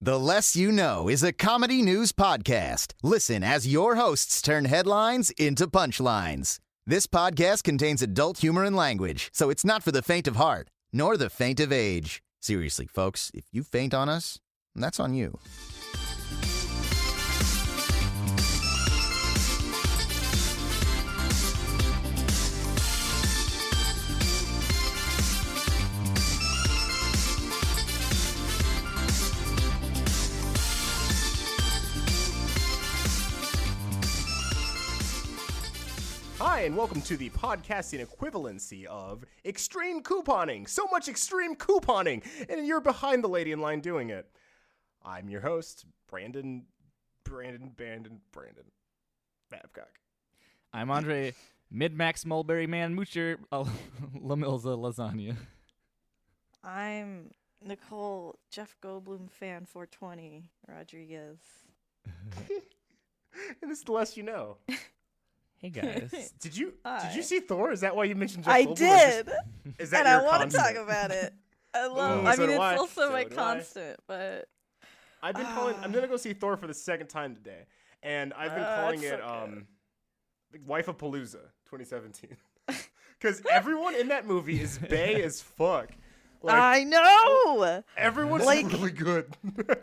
The Less You Know is a comedy news podcast. Listen as your hosts turn headlines into punchlines. This podcast contains adult humor and language, so it's not for the faint of heart, nor the faint of age. Seriously, folks, if you faint on us, that's on you. Hi, and welcome to the podcasting equivalency of extreme couponing. So much extreme couponing, and you're behind the lady in line doing it. I'm your host, Brandon Babcock. I'm André, Mid-Max Mulberry Man Moocher, LaMilza Lasagna. I'm Nicole, Jeff Goldblum fan 420 Rodriguez. And this is the less you know. Hey guys. Did you Hi. see Thor? Is that why you mentioned Jeff I Goldblum? did, Is that and I your want to constant? talk about it. I love. Ooh, I so mean, do it's I. also So my do I. constant, but I've been calling. I'm gonna go see Thor for the second time today, and I've been calling it's it so good. like Wife of Palooza 2017, because everyone in that movie is bae as fuck. Like, I know. everyone's like- really good.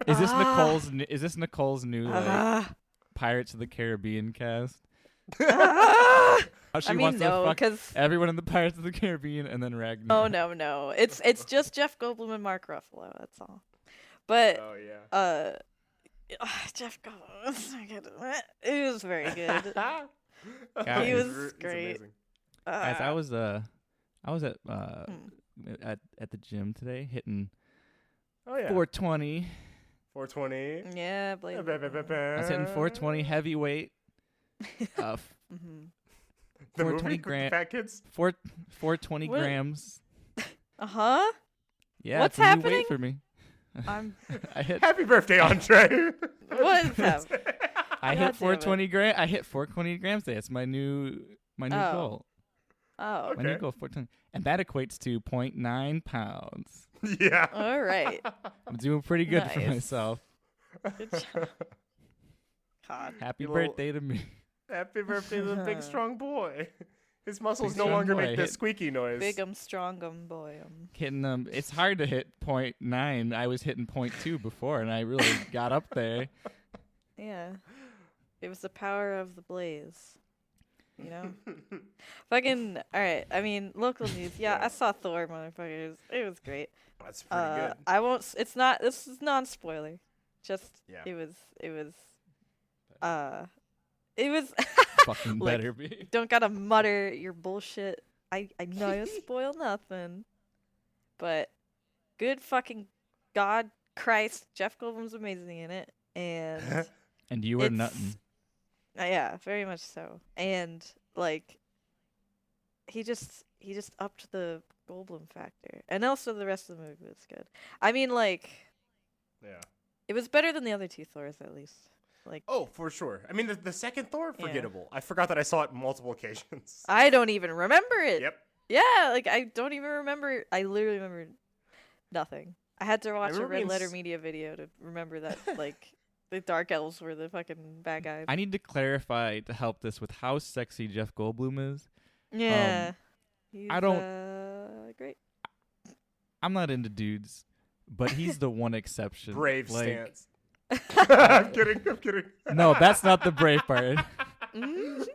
Is this Nicole's new Ah. Pirates of the Caribbean cast? Ah. How she I mean, wants to no, fuck because everyone in the Pirates of the Caribbean and then Ragnar. oh no, it's just Jeff Goldblum and Mark Ruffalo. That's all. But Oh yeah. Jeff Goldblum was so good. It was very good. Guys. He was It's great. amazing. Guys, I was at Hmm. at the gym today hitting Oh yeah. 420. 420. Yeah, Blade. I was hitting 420 heavyweight. Mm-hmm. The 420 movie with the gram. fat kids. 420 What? grams. Uh-huh. Yeah, What's it's a new happening? weight for me. I'm. I hit Happy birthday, André. What is happening? I God hit damn 420 grams. I hit 420 grams today. It's my new Oh. goal. Oh. My new Okay. goal, 420, and that equates to 0.9 pounds. Yeah. All right. I'm doing pretty good for Nice. myself. Good job. God. Happy You little- birthday to me. Happy birthday to the big strong boy. His muscles Big no strong longer boy. make the Hit- squeaky noise. Big'em, strong'em, boy'em. Hitting them. It's hard to hit 0.9. I was hitting 0.2 before, and I really got up there. Yeah. It was the power of the blaze. You know? Fucking. All right. I mean, local news. Yeah, I saw Thor, motherfuckers. It was great. That's pretty good. I won't. It's not. This is non-spoiler. Just. Yeah. It was. It was. Fucking Look, better be. Don't gotta mutter your bullshit. I know you spoil nothing. But good fucking God Christ, Jeff Goldblum's amazing in it. And And you were it's- nuttin'. yeah, very much so. And like he just upped the Goldblum factor. And also the rest of the movie was good. I mean, like, Yeah. it was better than the other two Thors at least. Like, Oh, for sure. I mean, the second Thor, Yeah. forgettable. I forgot that I saw it multiple occasions. I don't even remember it. Yep. Yeah, like I don't even remember. I literally remember nothing. I had to watch a remember Red being Letter s- Media video to remember that like the Dark Elves were the fucking bad guys. I need to clarify to help this with how sexy Jeff Goldblum is. Yeah. He's, I don't- great. I'm not into dudes, but he's the one exception. Brave Like, stance. I'm kidding. No, that's not the brave part. Mhm.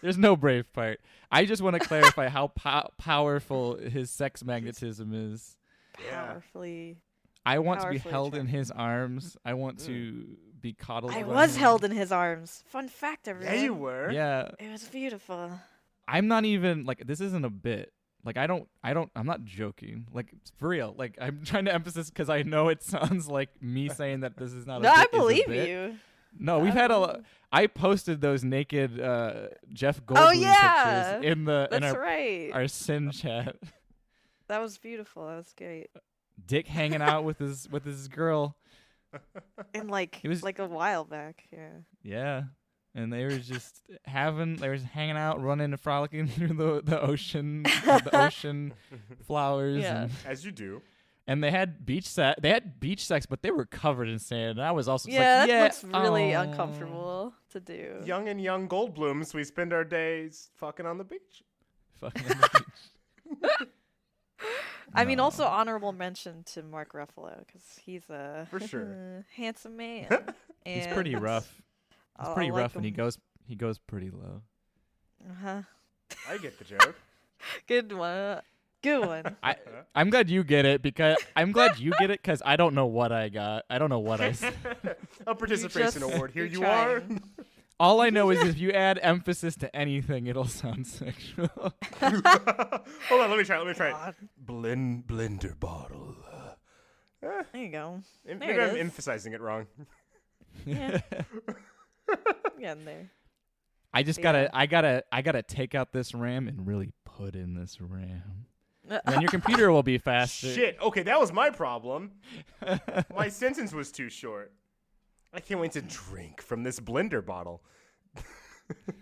There's no brave part. I just want to clarify how powerful his sex magnetism is. Yeah. Powerfully. I want to be Powerfully held in his arms. I want to be coddled. I by was him. held in his arms. Fun fact, everyone. Yeah, you were. Yeah, It was beautiful. I'm not even like this isn't a bit. Like I'm not joking. Like for real. Like I'm trying to emphasize because I know it sounds like me saying that this is not. No, a bit I is a believe bit. you. No, we've I had believe- I posted those naked Jeff Goldblum Oh, yeah. pictures in That's our right. our sin chat. That was beautiful. That was great. Dick hanging out with his girl. And like It was- like a while back, yeah. Yeah. And they were just hanging out, running and frolicking through the ocean flowers. Yeah. And As you do. and they had beach sex, but they were covered in sand. And I was also that like, looks really uncomfortable to do. Young Goldblums, we spend our days fucking on the beach. Fucking on the beach. I mean, also honorable mention to Mark Ruffalo because he's a For sure. handsome man. He's pretty rough. He's pretty like rough, and him. he goes pretty low. Uh-huh. I get the joke. Good one. Good one. I'm glad you get it because I don't know what I got. I don't know what I said. A participation just- award. Here you're you are. trying. All I know is if you add emphasis to anything, it'll sound sexual. Hold on, let me try it. God. Blender bottle. There you go. Maybe There it I'm is. emphasizing it wrong. Yeah. Getting there. I just Yeah. gotta take out this RAM and really put in this RAM. And then your computer will be faster. Shit. Okay, that was my problem. My sentence was too short. I can't wait to drink from this blender bottle.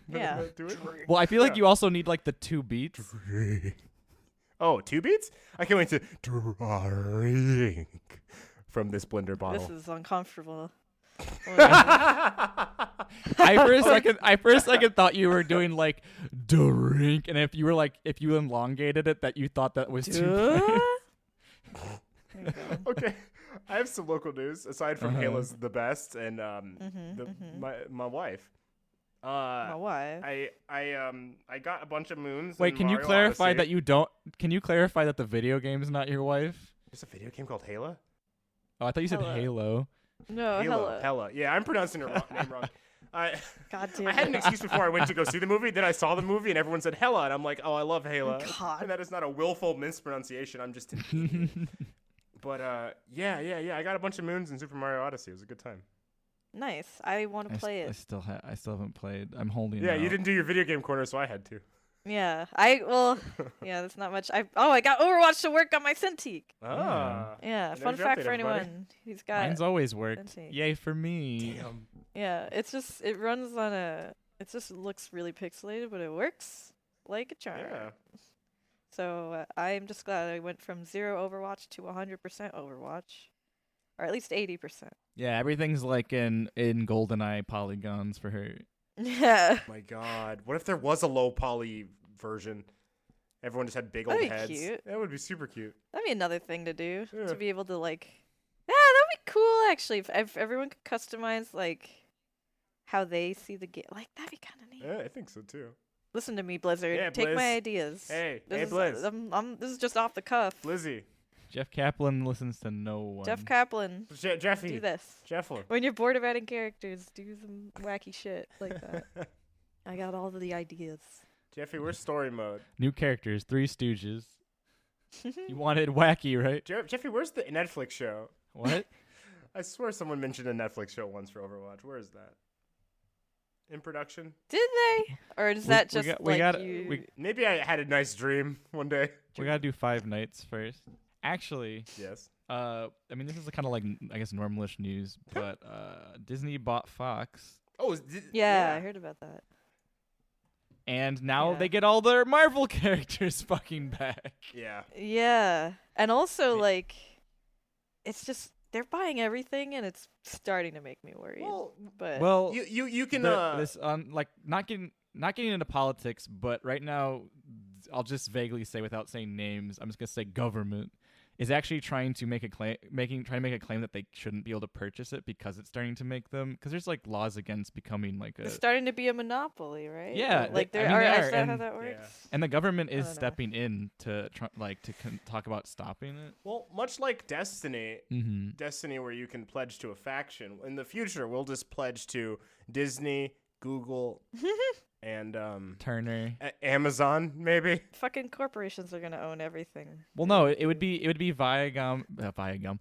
Yeah. Do it? Well, I feel like you also need like the 2 beats. Oh, 2 beats? I can't wait to drink from this blender bottle. This is uncomfortable. I for a second thought you were doing like drink, and if you elongated it, that you thought that was too. There you go. Okay, I have some local news aside from Uh-huh. Halo's the best and my wife. My wife. I got a bunch of moons. Wait, in can you Mario clarify Odyssey. that you don't? Can you clarify that the video game's not your wife? There's a video game called Halo. Oh, I thought you said Hello. Halo. No, hello. Hella. Yeah, I'm pronouncing her name wrong. God damn I had an it. excuse before I went to go see the movie. Then I saw the movie and everyone said Hella, and I'm like, oh, I love Hela. God. And that is not a willful mispronunciation. I'm just an idiot. But yeah. I got a bunch of moons in Super Mario Odyssey. It was a good time. Nice. I want to play I it. still haven't played. I'm holding. Yeah, out. you didn't do your video game corner, so I had to. Yeah. Yeah, that's not much. I got Overwatch to work on my Cintiq. Ah. Yeah, There's fun your fact update, for everybody. anyone who's got. Mine's always worked. Cintiq. Yay for me. Damn. Yeah, it runs on it just looks really pixelated, but it works like a charm. Yeah. So I'm just glad I went from 0 Overwatch to 100% Overwatch, or at least 80%. Yeah, everything's like in GoldenEye polygons for her. Yeah. My God. What if there was a low poly version? Everyone just had big old That'd be heads. cute. That would be super cute. That'd be another thing to do, Yeah. to be able to like. Yeah, that'd be cool actually. If everyone could customize like how they see the game, like that'd be kind of neat. Yeah, I think so too. Listen to me, Blizzard. Yeah, Take my Blizz. ideas. Hey, This is, Blizz. this is just off the cuff. Lizzie. Jeff Kaplan listens to no one. Jeff Kaplan, Jeffy. do this. Jeffler. When you're bored of adding characters, do some wacky shit like that. I got all of the ideas. Jeffy, we're story mode. New characters, 3 Stooges. You wanted wacky, right? Jeffy, where's the Netflix show? What? I swear someone mentioned a Netflix show once for Overwatch. Where is that? In production? Did they? Or is that just you? Maybe I had a nice dream one day. We gotta do 5 nights first. Actually, Yes. I mean, this is kind of like, I guess, normalish news, but Disney bought Fox, Oh, Yeah, I heard about that. and now Yeah. they get all their Marvel characters fucking back. Yeah. Yeah. And also, like, it's just, they're buying everything, and it's starting to make me worried. But Well, you can this like not getting into politics, but right now, I'll just vaguely say without saying names, I'm just gonna say government is actually trying to make a claim, trying to make a claim that they shouldn't be able to purchase it because it's starting to make them, because there's like laws against becoming like a, it's starting to be a monopoly, right? Yeah, Like, they- there I mean, are, they is are, that how and- that works? and the government I is don't know. stepping in to talk about stopping it. well, much like Destiny, Mm-hmm. Destiny where you can pledge to a faction. In the future, we'll just pledge to Disney, Google, and Turner. Amazon, maybe. Fucking corporations are gonna own everything. Well, no, it would be Viacom, Viacom.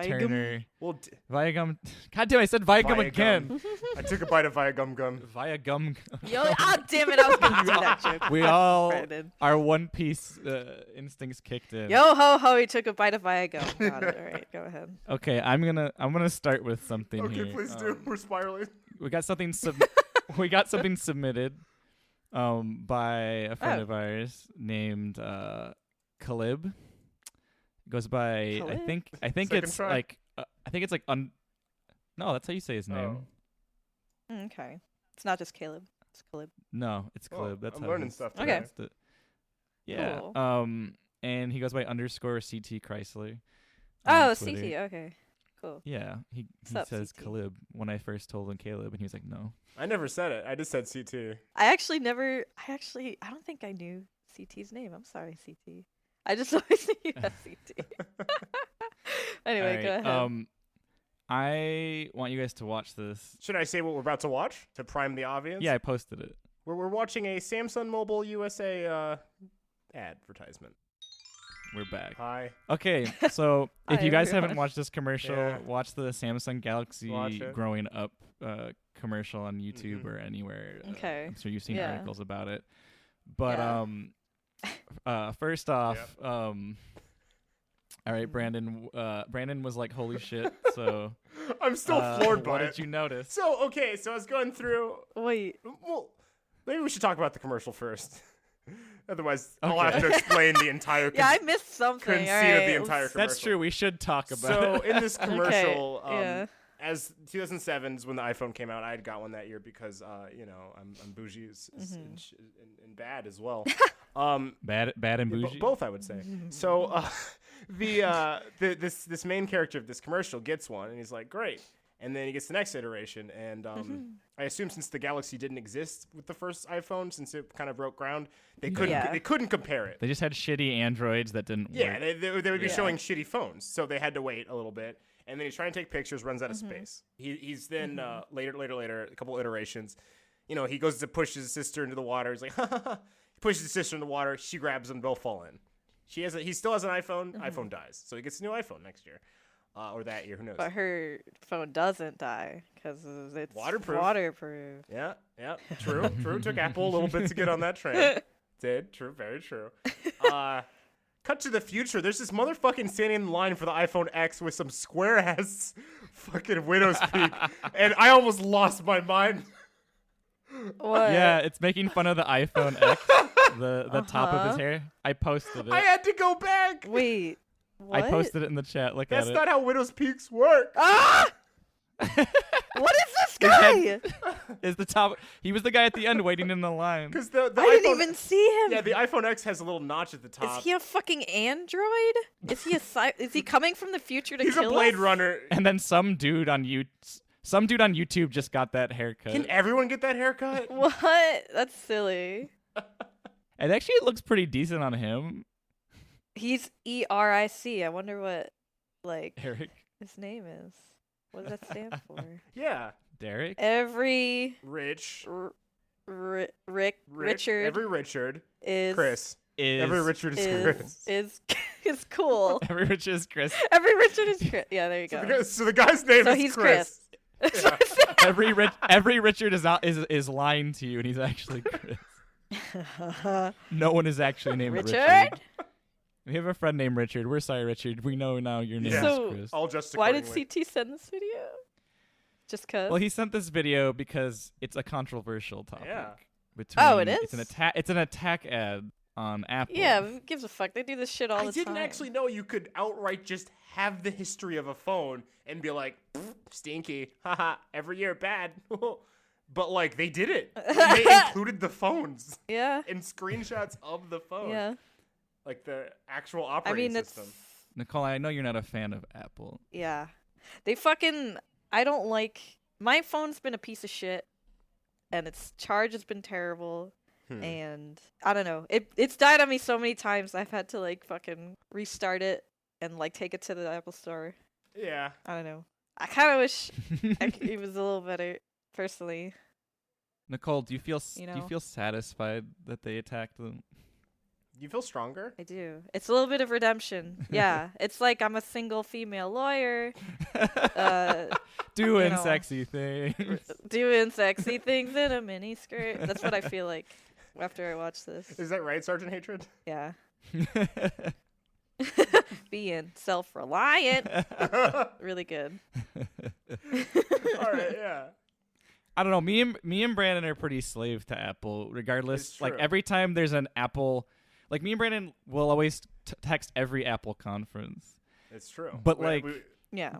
Turner, Well, Viacom. God damn, I said Viacom Viacom. again. I took a bite of Viacom gum. Viacom. Yo, damn it, I was gonna do that joke. We I all Brandon. our One Piece instincts kicked in. Yo ho ho, he took a bite of Viacom. Got it. All right, go ahead. Okay, I'm gonna start with something Okay, here. please do. We're spiraling. We got something submitted by a friend of ours named Kalib, Goes by Caleb? I think Second it's try? like no, that's how you say his name. Okay. It's not just Caleb. It's Caleb. No, it's Oh, Caleb. That's I'm how learning he's stuff Okay. pronounced it. Yeah. Cool. And he goes by _CT Chrysler. Oh, on Twitter. CT. Okay. Cool. Yeah, he up, says CT? Caleb when I first told him Caleb, and he was like, no. I never said it. I just said CT. I don't think I knew CT's name. I'm sorry, CT. I just always knew you as CT. Anyway, go ahead. I want you guys to watch this. Should I say what we're about to watch to prime the audience? Yeah, I posted it. We're watching a Samsung Mobile USA advertisement. We're back. Hi. Okay, so if Hi, you guys everyone. haven't watched this commercial, Yeah. watch the Samsung Galaxy Watch it. growing up commercial on YouTube or anywhere. Okay. I'm sure you've seen Yeah. articles about it. But Yeah. first off, all right, Brandon. Brandon was like, "Holy shit!" So I'm still floored by what it. did you notice? So, okay, so I was going through. Wait. Well, maybe we should talk about the commercial first. Otherwise, I'll Okay. have to explain the entire Yeah, I missed something. conceit All of right, the entire commercial. That's true. We should talk about So, it. in this commercial, yeah. as 2007's when the iPhone came out, I had got one that year because, I'm bougie and bad as well. Bad and bougie. Both, I would say. So, this main character of this commercial gets one, and he's like, great. And then he gets the next iteration, and I assume since the Galaxy didn't exist with the first iPhone, since it kind of broke ground, they couldn't Yeah. they couldn't compare it. They just had shitty Androids that didn't Yeah, work. they would be Yeah. showing shitty phones, so they had to wait a little bit. And then he's trying to take pictures, runs out of space. He's then later, a couple iterations, he goes to push his sister into the water. He's like, he pushes his sister in the water. She grabs him. Both fall in. He still has an iPhone. iPhone dies, so he gets a new iPhone next year, or that year. Who knows? But her phone doesn't die because it's Waterproof. Waterproof. Yeah, true. Took Apple a little bit to get on that train. Did, true, very true. Cut to the future. There's this motherfucking standing in line for the iPhone X with some square ass fucking widow's peak, and I almost lost my mind. What? Yeah, it's making fun of the iPhone X, the top of his hair. I posted it. I had to go back. Wait. What? I posted it in the chat. Look That's at not how widow's peaks work. Ah! What is this guy? Is the top? He was the guy at the end waiting in the line. Because the I iPhone, didn't even see him. Yeah, the iPhone X has a little notch at the top. Is he a fucking android? Is he is he coming from the future to He's kill a Blade us? Runner. And then some dude on YouTube just got that haircut. Can everyone get that haircut? What? That's silly. And actually, it looks pretty decent on him. He's ERIC. I wonder what Eric, his name is. What does that stand for? Yeah. Derek. Every Rich. Richard Every Richard. is Chris. Every Richard is Chris. is cool. Every Richard is Chris. Every Richard is Chris. Yeah, there you go. So the guy's name So is he's Chris. Yeah. Every Richard is lying to you, and he's actually Chris. No one is actually named Richard. Richard? We have a friend named Richard. We're sorry, Richard. We know now your name Yeah. So- is Chris. All just Why did accordingly. CT send this video? Just cause? Well, he sent this video because it's a controversial topic. Yeah. Between, Oh, it It's is? an attack. It's an attack ad on Apple. Yeah, who gives a fuck? They do this shit all I the didn't time. actually know you could outright just have the history of a phone and be like, stinky, haha, every year bad. But like they did it. They included the phones Yeah. and screenshots of the phone. Yeah. Like the actual I operating mean, it's system. Nicole, I know you're not a fan of Apple. yeah. They fucking. I don't like. My phone's been a piece of shit, and its charge has been terrible. And I don't know. It's died on me so many times. I've had to like fucking restart it and like take it to the Apple store. Yeah. I don't know. I kind of wish it was a little better, personally. Nicole, do you feel You do you know? feel satisfied that they attacked them? You feel stronger? I do. It's a little bit of redemption. Yeah. It's like I'm a single female lawyer. Doing know. sexy things. Doing sexy things in a mini skirt. That's what I feel like after I watch this. Is that right, Sergeant Hatred? Yeah. Being self-reliant. Really good. All right, yeah. I don't know. Me and Brandon are pretty slave to Apple, regardless. It's Like true. every time there's an Apple, like me and Brandon will always text every Apple conference. It's true. But like, Yeah.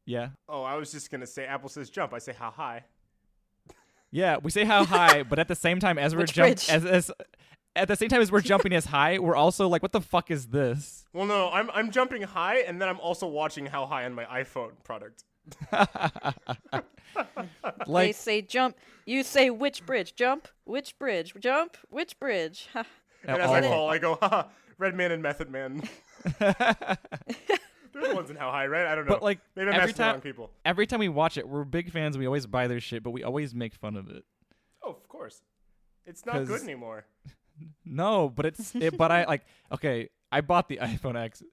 yeah, oh, I was just gonna say Apple says jump. I say how high. yeah, we say how high, but at the same time as we're Which bridge? as at the same time as we're jumping as high, we're also like, what the fuck is this? Well, no, I'm jumping high, and then I'm also watching how high on my iPhone product. They Like, say jump. You say which bridge? Jump. Which bridge? Jump. Which bridge? Ha. And as I all- fall, I go, haha, Red Man and Method Man. They're the ones in how high, right? I don't know. but like Maybe I'm every asking the wrong time, people. every time we watch it, we're big fans. We always buy their shit, but we always make fun of it. Oh, of course. It's not good 'Cause- anymore. No, but but I like, okay, I bought the iPhone X,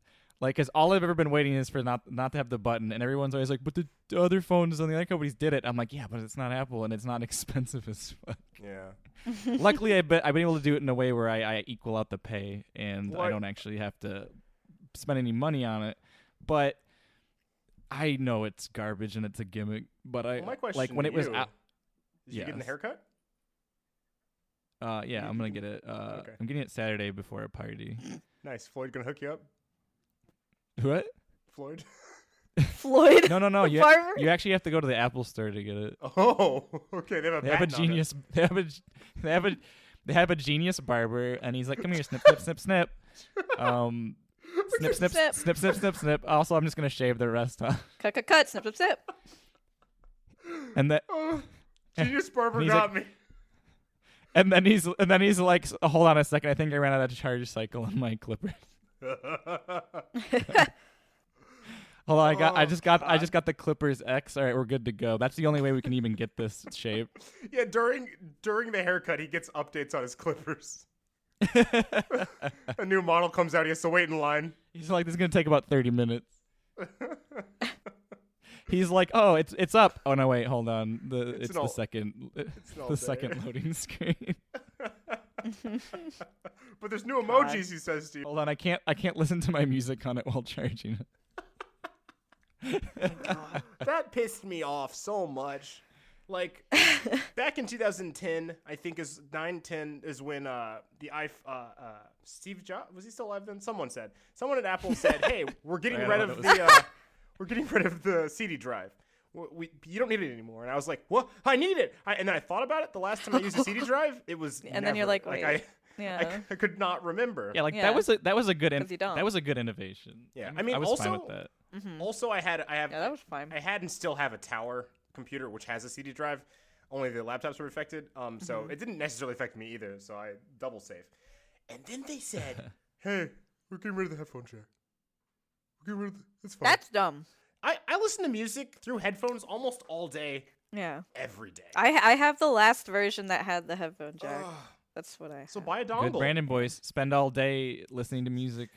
like, cause all I've ever been waiting is for not to have the button, and everyone's always like, but the other phones on the other companies did it. I'm like, yeah, but it's not Apple, and it's not expensive as fuck. Yeah. Luckily, I've been able to do it in a way where I equal out the pay, and I What? don't actually have to spend any money on it. But I know it's garbage and it's a gimmick. But Well, my question like when to it was you, out. Did you get in the Yes. haircut? Yeah, I'm gonna get it. Okay. I'm getting it Saturday before a party. Nice. Floyd gonna hook you up? What? Floyd? Floyd. No. You Farmer? you actually have to go to the Apple store to get it. Oh, okay. They have a They have a patent on it. genius. They have a genius barber, and he's like, "Come here, snip, snip, snip, snip." Snip, snip, Snip. snip, snip, snip, snip. Also, I'm just gonna shave the rest off, Cut, cut, cut. Snip, snip, snip. Oh, and that. genius barber He's got like- me. And then he's like, hold on a second. I think I ran out of charge cycle on my clippers. Hold on, I just got the Clippers X. All right, we're good to go. That's the only way we can even get this shape. Yeah, during the haircut, he gets updates on his clippers. A new model comes out. He has to wait in line. He's like, this is gonna take about 30 minutes. He's like, oh, it's up. Oh no, wait, hold on. It's an the all- second an all the day. second loading screen. But there's new emojis, he says to you. Hold on, I can't listen to my music on it while charging it. That pissed me off so much. Like, back in 2010, I think is 9-10 is when Steve Jobs, was he still alive then? Someone at Apple said, hey, we're getting I rid don't of know we're getting rid of the CD drive. You don't need it anymore. And I was like, what? I need it. And then I thought about it. The last time I used a CD drive, it was And then you're never. like, I wait. Yeah. could not remember. Yeah, like Yeah. that was a good 'Cause you don't. that was a good innovation. Yeah, I mean, I was also, fine with that. Also, I have Yeah, that was fine. I had and still have a tower computer which has a CD drive. Only the laptops were affected. So it didn't necessarily affect me either. So I double safe. And then they said, "Hey, we're getting rid of the headphone jack. We're getting rid of it's fine." That's dumb. I listen to music through headphones almost all day, Yeah. every day. I have the last version that had the headphone jack. That's what I So have. buy a Good dongle Brandon boys spend all day listening to music,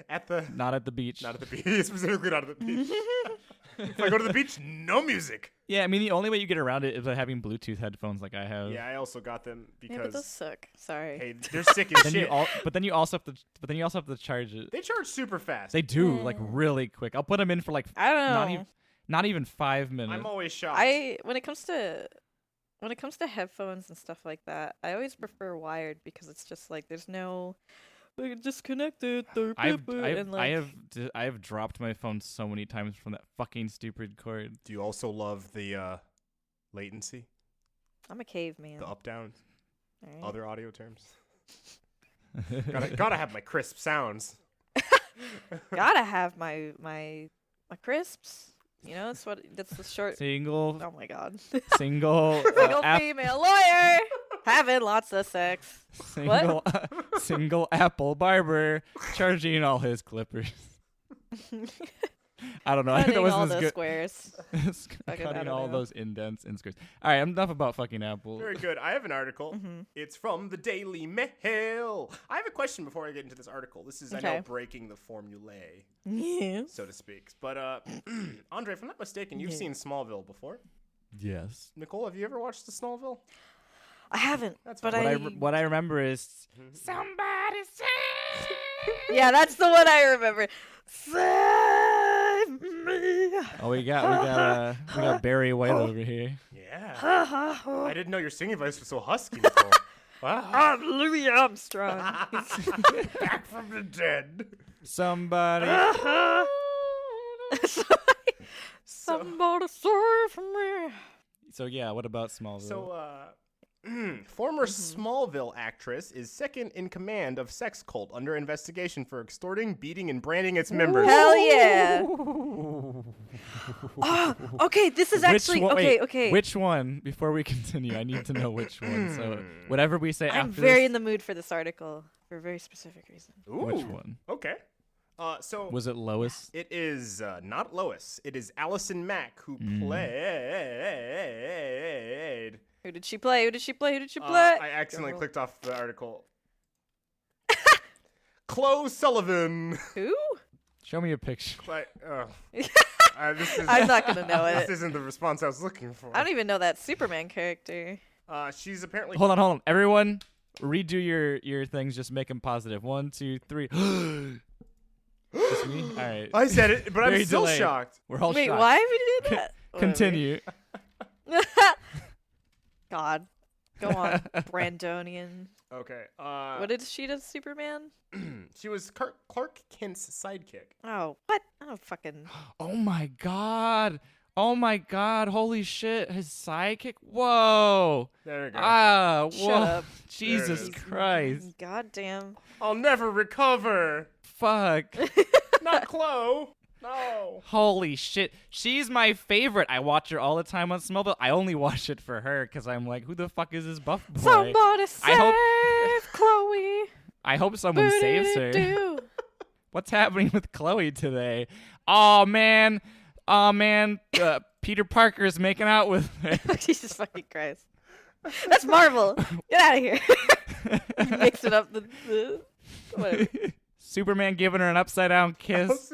at the not at the beach. not at the beach, specifically not at the beach. If I go to the beach, no music. Yeah, I mean the only way you get around it is by having Bluetooth headphones like I have. Yeah, I also got them Yeah, but those because suck. Sorry. hey, they're sick as Then shit. but then you also have to charge it. They charge super fast. They do like really quick. I'll put them in for like I don't know. not even 5 minutes. I'm always shocked. When it comes to headphones and stuff like that, I always prefer wired because it's just like there's no like disconnected. I have dropped my phone so many times from that fucking stupid cord. Do you also love the latency, I'm a caveman. the up down, Alright. other audio terms? Gotta have my crisp sounds. Gotta have my crisps. You know, that's the short. Single Oh my god. single Single female lawyer having lots of sex. single single Apple barber charging all his clippers. I don't know. I think that Cutting all wasn't those as good. squares. I Cutting don't all know. those indents and squares. All right, enough about fucking Apple. Very good. I have an article. Mm-hmm. It's from the Daily Mail. I have a question before I get into this article. This is, I know, Okay. breaking the formulae, Yeah. so to speak. But, Andre, if I'm not mistaken, you've seen Smallville before. Yes. Nicole, have you ever watched the Smallville? I haven't. That's but fine. What I remember is Somebody say. Yeah, that's the one I remember. Save me. oh we got Barry White over here. Yeah. I didn't know your singing voice was so husky, Nicole. Wow. I'm Louis Armstrong. Back from the dead. Somebody. Somebody save me. So yeah, what about Smallville? So, former Smallville actress is second in command of sex cult under investigation for extorting, beating, and branding its members. Hell yeah. Oh, okay, this is actually okay. Which one? Before we continue, I need to know which one. So whatever we say I'm after very this, in the mood for this article for a very specific reason. Ooh, which one? Okay. So Was it Lois? it is not Lois. It is Allison Mack who played. Who did she play? I accidentally clicked off the article. Chloe Sullivan. Who? Show me a picture. I'm not gonna know it. This isn't the response I was looking for. I don't even know that Superman character. She's apparently. Hold on. Everyone, redo your things. Just make them positive. 1, 2, 3. Just me? All right. I said it, but I'm Very still delayed. shocked. We're all Wait, shocked. why would you do that? Continue. God. Go on, Brandonian. Okay. What did she do, Superman? She was Clark Kent's sidekick. Oh, what? I don't fucking... Oh my god. Holy shit. His sidekick. Whoa. There you go. Whoa. Shut up. Jesus is. Christ. Goddamn. I'll never recover. Fuck. Not Chloe. No. Holy shit. She's my favorite. I watch her all the time on Smallville. I only watch it for her because I'm like, who the fuck is this buff boy? Somebody save I Chloe. I hope someone saves her. Boo-doo-doo. What's happening with Chloe today? Oh man. Peter Parker is making out with her. Jesus fucking Christ. That's Marvel. Get out of here. Mixing up the whatever. Superman giving her an upside down kiss.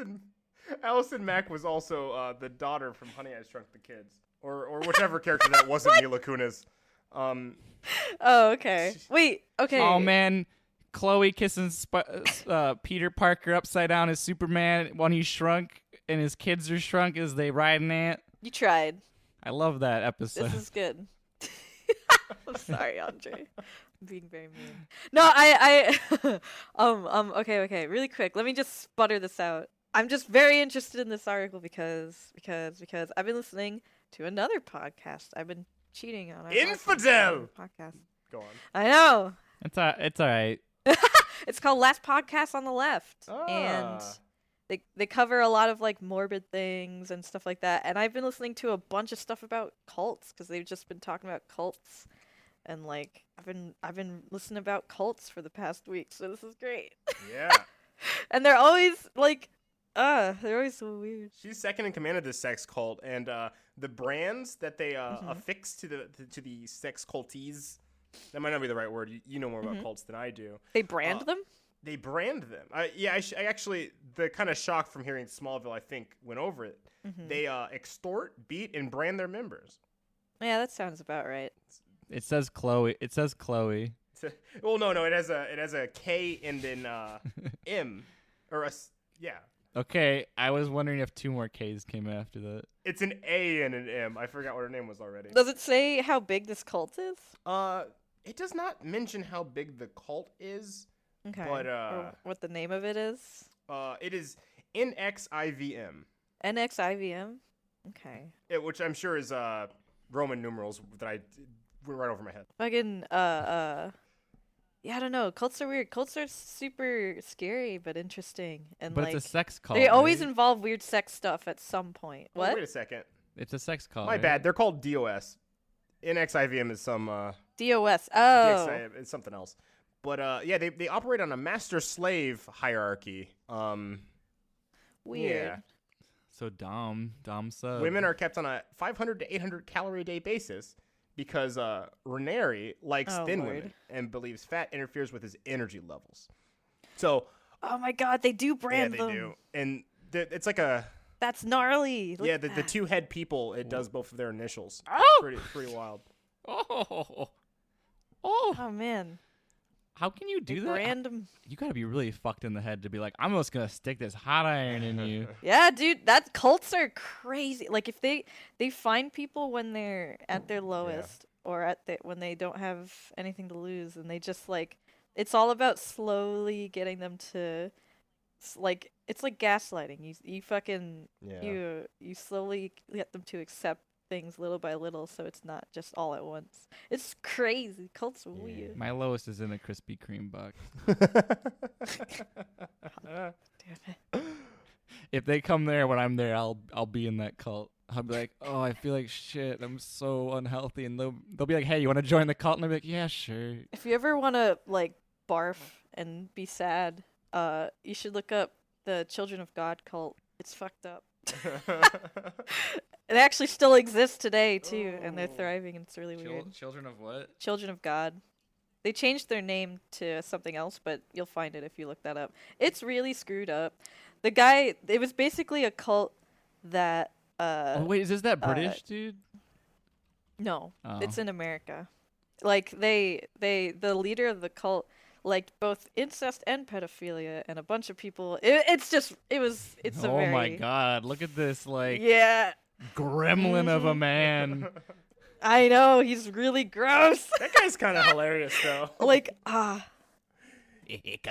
Allison Mack was also the daughter from Honey, I Shrunk the Kids, or whichever character that wasn't Mila Kunis. Oh, okay. Wait, okay. Oh man, Chloe kissing Peter Parker upside down as Superman when he's shrunk and his kids are shrunk as they ride an ant. You tried. I love that episode. This is good. I'm sorry, Andre. I'm being very mean. No, I okay. Really quick. Let me just sputter this out. I'm just very interested in this article because I've been listening to another podcast. I've been cheating on our Infidel podcast. Go on. I know. It's all right. It's called Last Podcast on the Left, Ah. and they cover a lot of like morbid things and stuff like that. And I've been listening to a bunch of stuff about cults because they've just been talking about cults, and like I've been listening about cults for the past week, so this is great. Yeah. And they're always like, they're always so weird. She's second in command of this sex cult, and the brands that they affix to the sex culties. That might not be the right word. You know more about cults than I do. They brand them? They brand them. I actually, the kind of shock from hearing Smallville, I think, went over it. They extort, beat, and brand their members. Yeah, that sounds about right. It says Chloe. Well, no, it has a K and then M, or yeah. Okay, I was wondering if 2 more K's came after that. It's an A and an M. I forgot what her name was already. Does it say how big this cult is? It does not mention how big the cult is. Okay. But or what the name of it is? It is NXIVM. NXIVM? Okay. Which I'm sure is Roman numerals that I went right over my head. Fucking yeah, I don't know. Cults are weird. Cults are super scary but interesting, and But like it's a sex cult. they always right? involve weird sex stuff at some point. Oh, What? wait a second. It's a sex cult. My right? bad. They're called DOS. NXIVM is some DOS. Oh. DXI it's something else. But yeah, they operate on a master-slave hierarchy. Weird. Yeah. So Dom sub. Women are kept on a 500 to 800 calorie a day basis because Ranieri likes Oh, thin Lord. women and believes fat interferes with his energy levels. So Oh my God, they do brand yeah, them. they do, and it's like a That's gnarly. Look yeah. at The that. two head people, it does both of their initials. Oh! Pretty wild. Oh. Oh man. How can you do They that? brand 'em. You gotta be really fucked in the head to be like, I'm just gonna stick this hot iron in you. Yeah, dude, cults are crazy. Like if they find people when they're at their lowest, or when they don't have anything to lose, and they just like it's all about slowly getting them to like it's like gaslighting. You fucking you slowly get them to accept things little by little, so it's not just all at once. It's crazy. Cults are weird. My lowest is in a Krispy Kreme box. Damn it. If they come there when I'm there, I'll be in that cult. I'll be like, oh, I feel like shit. I'm so unhealthy, and they'll be like, hey, you want to join the cult? And I'll be like, yeah, sure. If you ever want to like barf and be sad, you should look up the Children of God cult. It's fucked up. It actually still exists today too, and they're thriving, and it's really weird. Children of what? Children of God. They changed their name to something else, but you'll find it if you look that up. It's really screwed up. The guy, it was basically a cult that oh wait, is that British dude? No, Oh. it's in America. Like the leader of the cult liked both incest and pedophilia, and a bunch of people. It's a Oh very, my god, look at this like yeah. gremlin of a man. I know, he's really gross. That guy's kind of hilarious, though. Like Come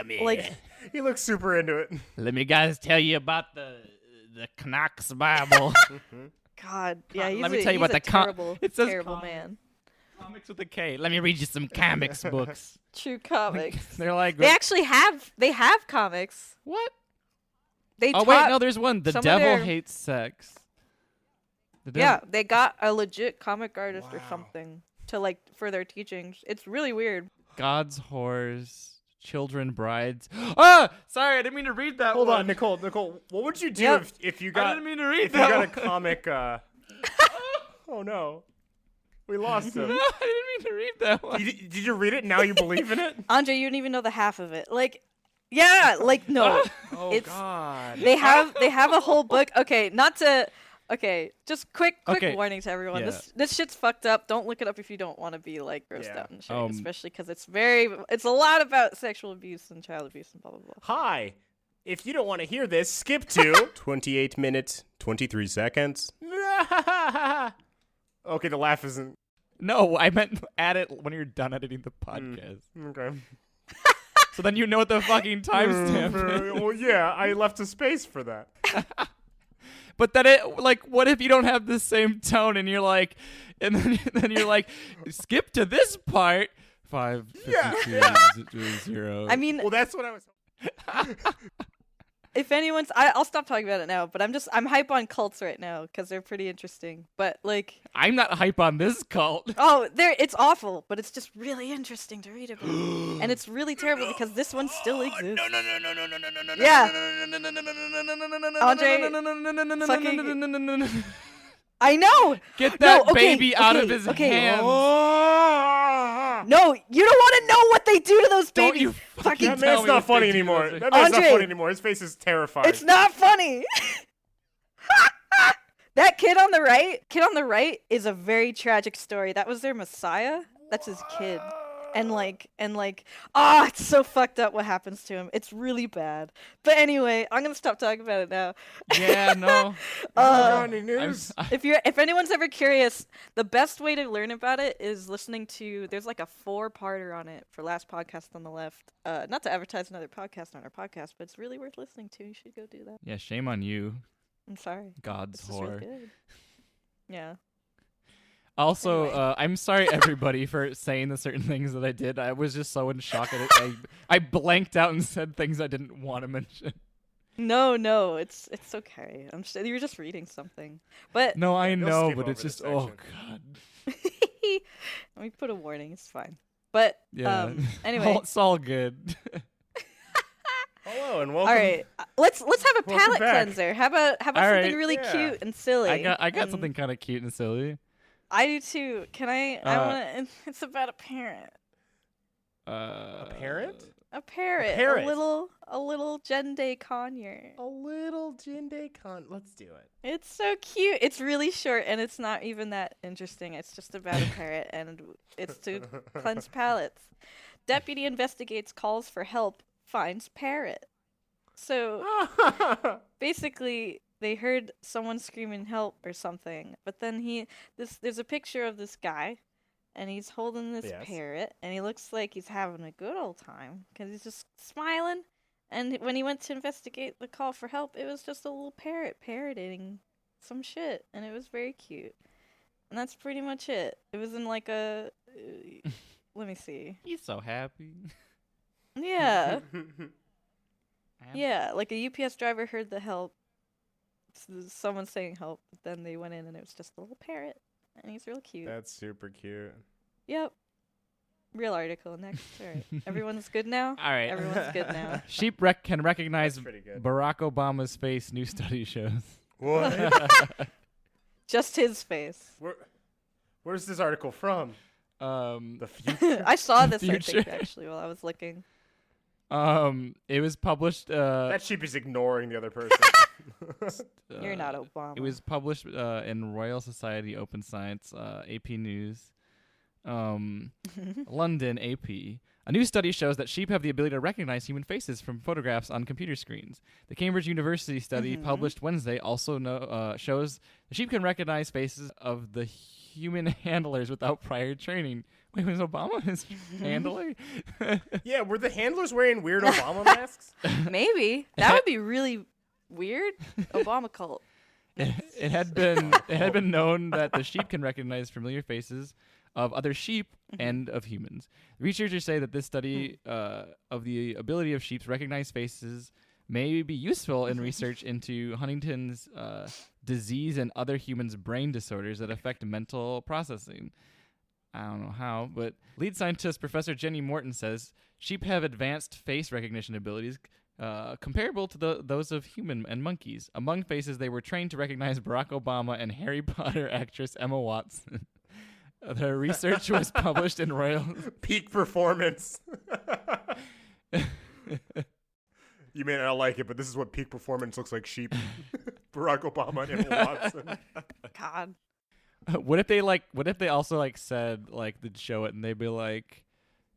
here. like He looks super into it. Let me guys tell you about the Knox Bible. God, yeah. Let He's me tell you about a the com- terrible, it says terrible comic. man. Comics with a K. Let me read you some comics books. True comics. They're like, They actually have comics. what? They Oh taught, wait, no, there's one. The some of Devil their- Hates Sex. The Yeah, Devil- they got a legit comic artist or Wow. something to like for their teachings. It's really weird. God's Whores, Children Brides. Ah, sorry, I didn't mean to read that. Hold one. on, Nicole. What would you do Yep. if you I got didn't mean to read if you that. got a one. comic? Oh no, we lost No, him. I didn't mean to read that one. Did you read it? Now you believe in it? Andre, you don't even know the half of it. Like, yeah, like no. Oh It's- God. They have a whole book. Okay, not to. Okay, just quick Okay, warning to everyone. yeah. This shit's fucked up. Don't look it up if you don't want to be like grossed Yeah. out and shit. Um, Especially because it's a lot about sexual abuse and child abuse and blah blah blah. Hi. If you don't want to hear this, skip to 28 minutes, 23 seconds. Okay, the laugh isn't. No, I meant add it when you're done editing the podcast. Okay. So then you know what the fucking timestamp is. Well, yeah, I left a space for that. But then it, like, what if you don't have the same tone and you're like, and then you're like, skip to this part. 5:52:00. I mean, Well, that's what I was. if anyone's, I'll stop talking about it now. But I'm hype on cults right now because they're pretty interesting. But like, I'm not hype on this cult. oh, it's awful, but it's just really interesting to read about, and it's really terrible because this one still exists. No. Yeah. Andre, fucking I know. get that No, okay, baby out of okay, his okay. hands. No, you don't want to know what they do to those Don't babies. you fucking That tell man's me not what funny they do anymore. to That man's not Andre. funny anymore. His face is terrified. It's not funny. That kid on the right is a very tragic story. That was their messiah. That's his kid. And it's so fucked up what happens to him. It's really bad. But anyway, I'm gonna stop talking about it now. Yeah, no. Johnny I'm, News. If anyone's ever curious, the best way to learn about it is listening to. There's like a 4-parter on it for Last Podcast on the Left. Not to advertise another podcast on our podcast, but it's really worth listening to. You should go do that. yeah, shame on you, I'm sorry. God's It's just really whore. good. Yeah. Also, Anyway. I'm sorry everybody for saying the certain things that I did. I was just so in shock at it. I blanked out and said things I didn't want to mention. No, it's okay. I'm sure you were just reading something. But No, I You'll know, skip but over it's this just oh section. god. let me put a warning. It's fine. But Yeah. anyway, It's all good. Hello and all welcome. right. Let's have a Welcome palate back. cleanser. How about All something right. really Yeah. cute and silly? I got And something kind of cute and silly. I do too. Can I? I want. It's about a parrot. A parrot? A parrot. parrot. A little Jenday Conure. A little Jenday con. Let's do it. It's so cute. It's really short and it's not even that interesting. It's just about a parrot and it's to cleanse palates. Deputy investigates calls for help, finds parrot. So basically they heard someone screaming help or something, but then there's a picture of this guy and he's holding this Yes. parrot, and he looks like he's having a good old time because he's just smiling. And when he went to investigate the call for help, it was just a little parrot parroting some shit, and it was very cute. And that's pretty much it. It was in like a... let me see. He's so happy. Yeah. Yeah, like a UPS driver heard the help. Someone saying help. Then they went in and it was just a little parrot. And he's real cute. That's super cute. Yep. Real article next. All right. Everyone's good now? All right. Everyone's good now. Sheep can recognize That's pretty good. Barack Obama's face, new study shows. What? Just his face. Where's this article from? The future? I saw this, I Future. think, actually, while I was looking. It was published. That sheep is ignoring the other person. You're not Obama. It was published in Royal Society Open Science, AP News, London, AP. A new study shows that sheep have the ability to recognize human faces from photographs on computer screens. The Cambridge University study published Wednesday also shows the sheep can recognize faces of the human handlers without prior training. Wait, was Obama his handler? Yeah, were the handlers wearing weird Obama masks? Maybe. That would be really weird. Obama cult. It had been known that the sheep can recognize familiar faces of other sheep and of humans. Researchers say that this study of the ability of sheep to recognize faces may be useful in research into Huntington's disease and other humans' brain disorders that affect mental processing. I don't know how, but lead scientist Professor Jenny Morton says sheep have advanced face recognition abilities comparable to those of human and monkeys. Among faces, they were trained to recognize Barack Obama and Harry Potter actress Emma Watson. The research was published in Royal... Peak performance. You may not like it, but this is what peak performance looks like, sheep. Barack Obama and Emma Watson. God. What if they also said they'd show it and they'd be like,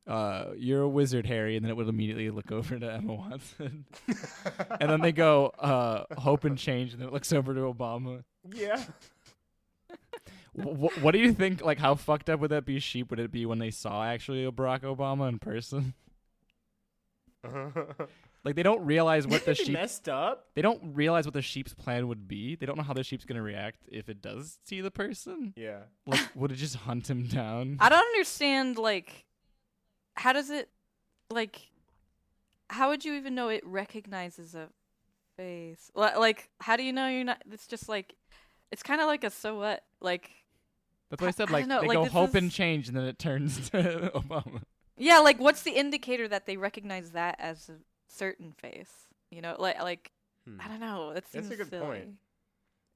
you're a wizard, Harry, and then it would immediately look over to Emma Watson. And then they go, hope and change, and then it looks over to Obama. Yeah. What do you think, how fucked up would that be, sheep? Would it be when they saw actually a Barack Obama in person? They don't realize what the sheep messed up. They don't realize what the sheep's plan would be. They don't know how the sheep's gonna react if it does see the person. Yeah. Would it just hunt him down? I don't understand, how does it, how would you even know it recognizes a face? How do you know you're not, it's just it's kind of like a so what, That's what I said, I don't know, they go this hope and is- change, and then it turns to Obama. Yeah, what's the indicator that they recognize that as a certain face? You know, I don't know. That seems That's a good silly. point.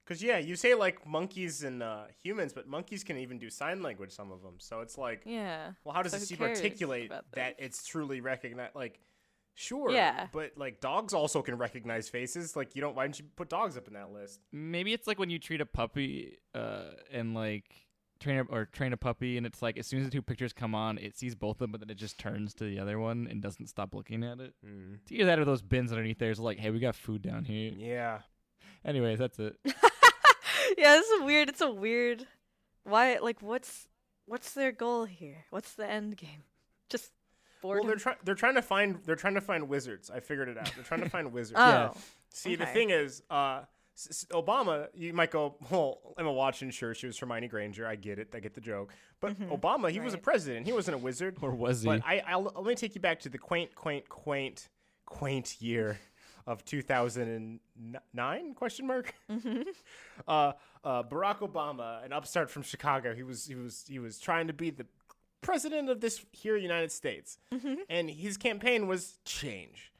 Because, yeah, you say, monkeys and humans, but monkeys can even do sign language, some of them. So it's Yeah. well, how does So the who sheep cares articulate about that this? it's truly recognized? Sure. Yeah. But, dogs also can recognize faces. Why didn't you put dogs up in that list? Maybe it's when you treat a puppy and train a puppy, and it's as soon as the two pictures come on, it sees both of them, but then it just turns to the other one and doesn't stop looking at it. It's either that or those bins underneath there's hey, we got food down here. Yeah. Anyways, that's it. Yeah, this is weird. It's a weird. Why? What's their goal here? What's the end game? Just boredom. Well, they're trying to find wizards. I figured it out. They're trying to find wizards. Oh. Yeah. See, the okay. thing is, Obama, you might go, well, Emma Watson, sure, she was Hermione Granger. I get it. I get the joke. But Obama, he was a Right. president. He wasn't a wizard. Or was he? But let me take you back to the quaint year of 2009? Question mark. Barack Obama, an upstart from Chicago. He was trying to be the president of this here United States, and his campaign was change,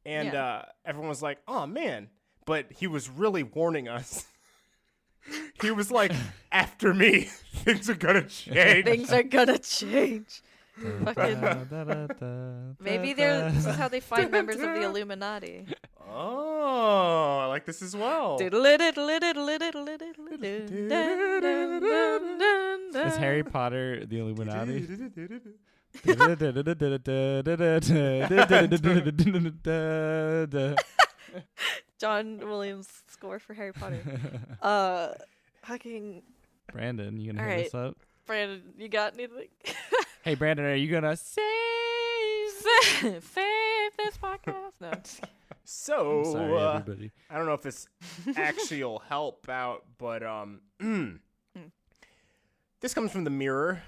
and everyone was like, oh man. But he was really warning us. He was like, after me, things are gonna change. Things are gonna change. Fucking. Maybe this is how they find members of the Illuminati. Oh, I like this as well. Is Harry Potter the Illuminati? John Williams score for Harry Potter. Fucking. Brandon, you gonna All hit right. this up? Brandon, you got anything? Hey, Brandon, are you gonna save this podcast? No. I'm just kidding. So, I'm sorry, everybody. I don't know if this actually will help out, but this comes from the Mirror.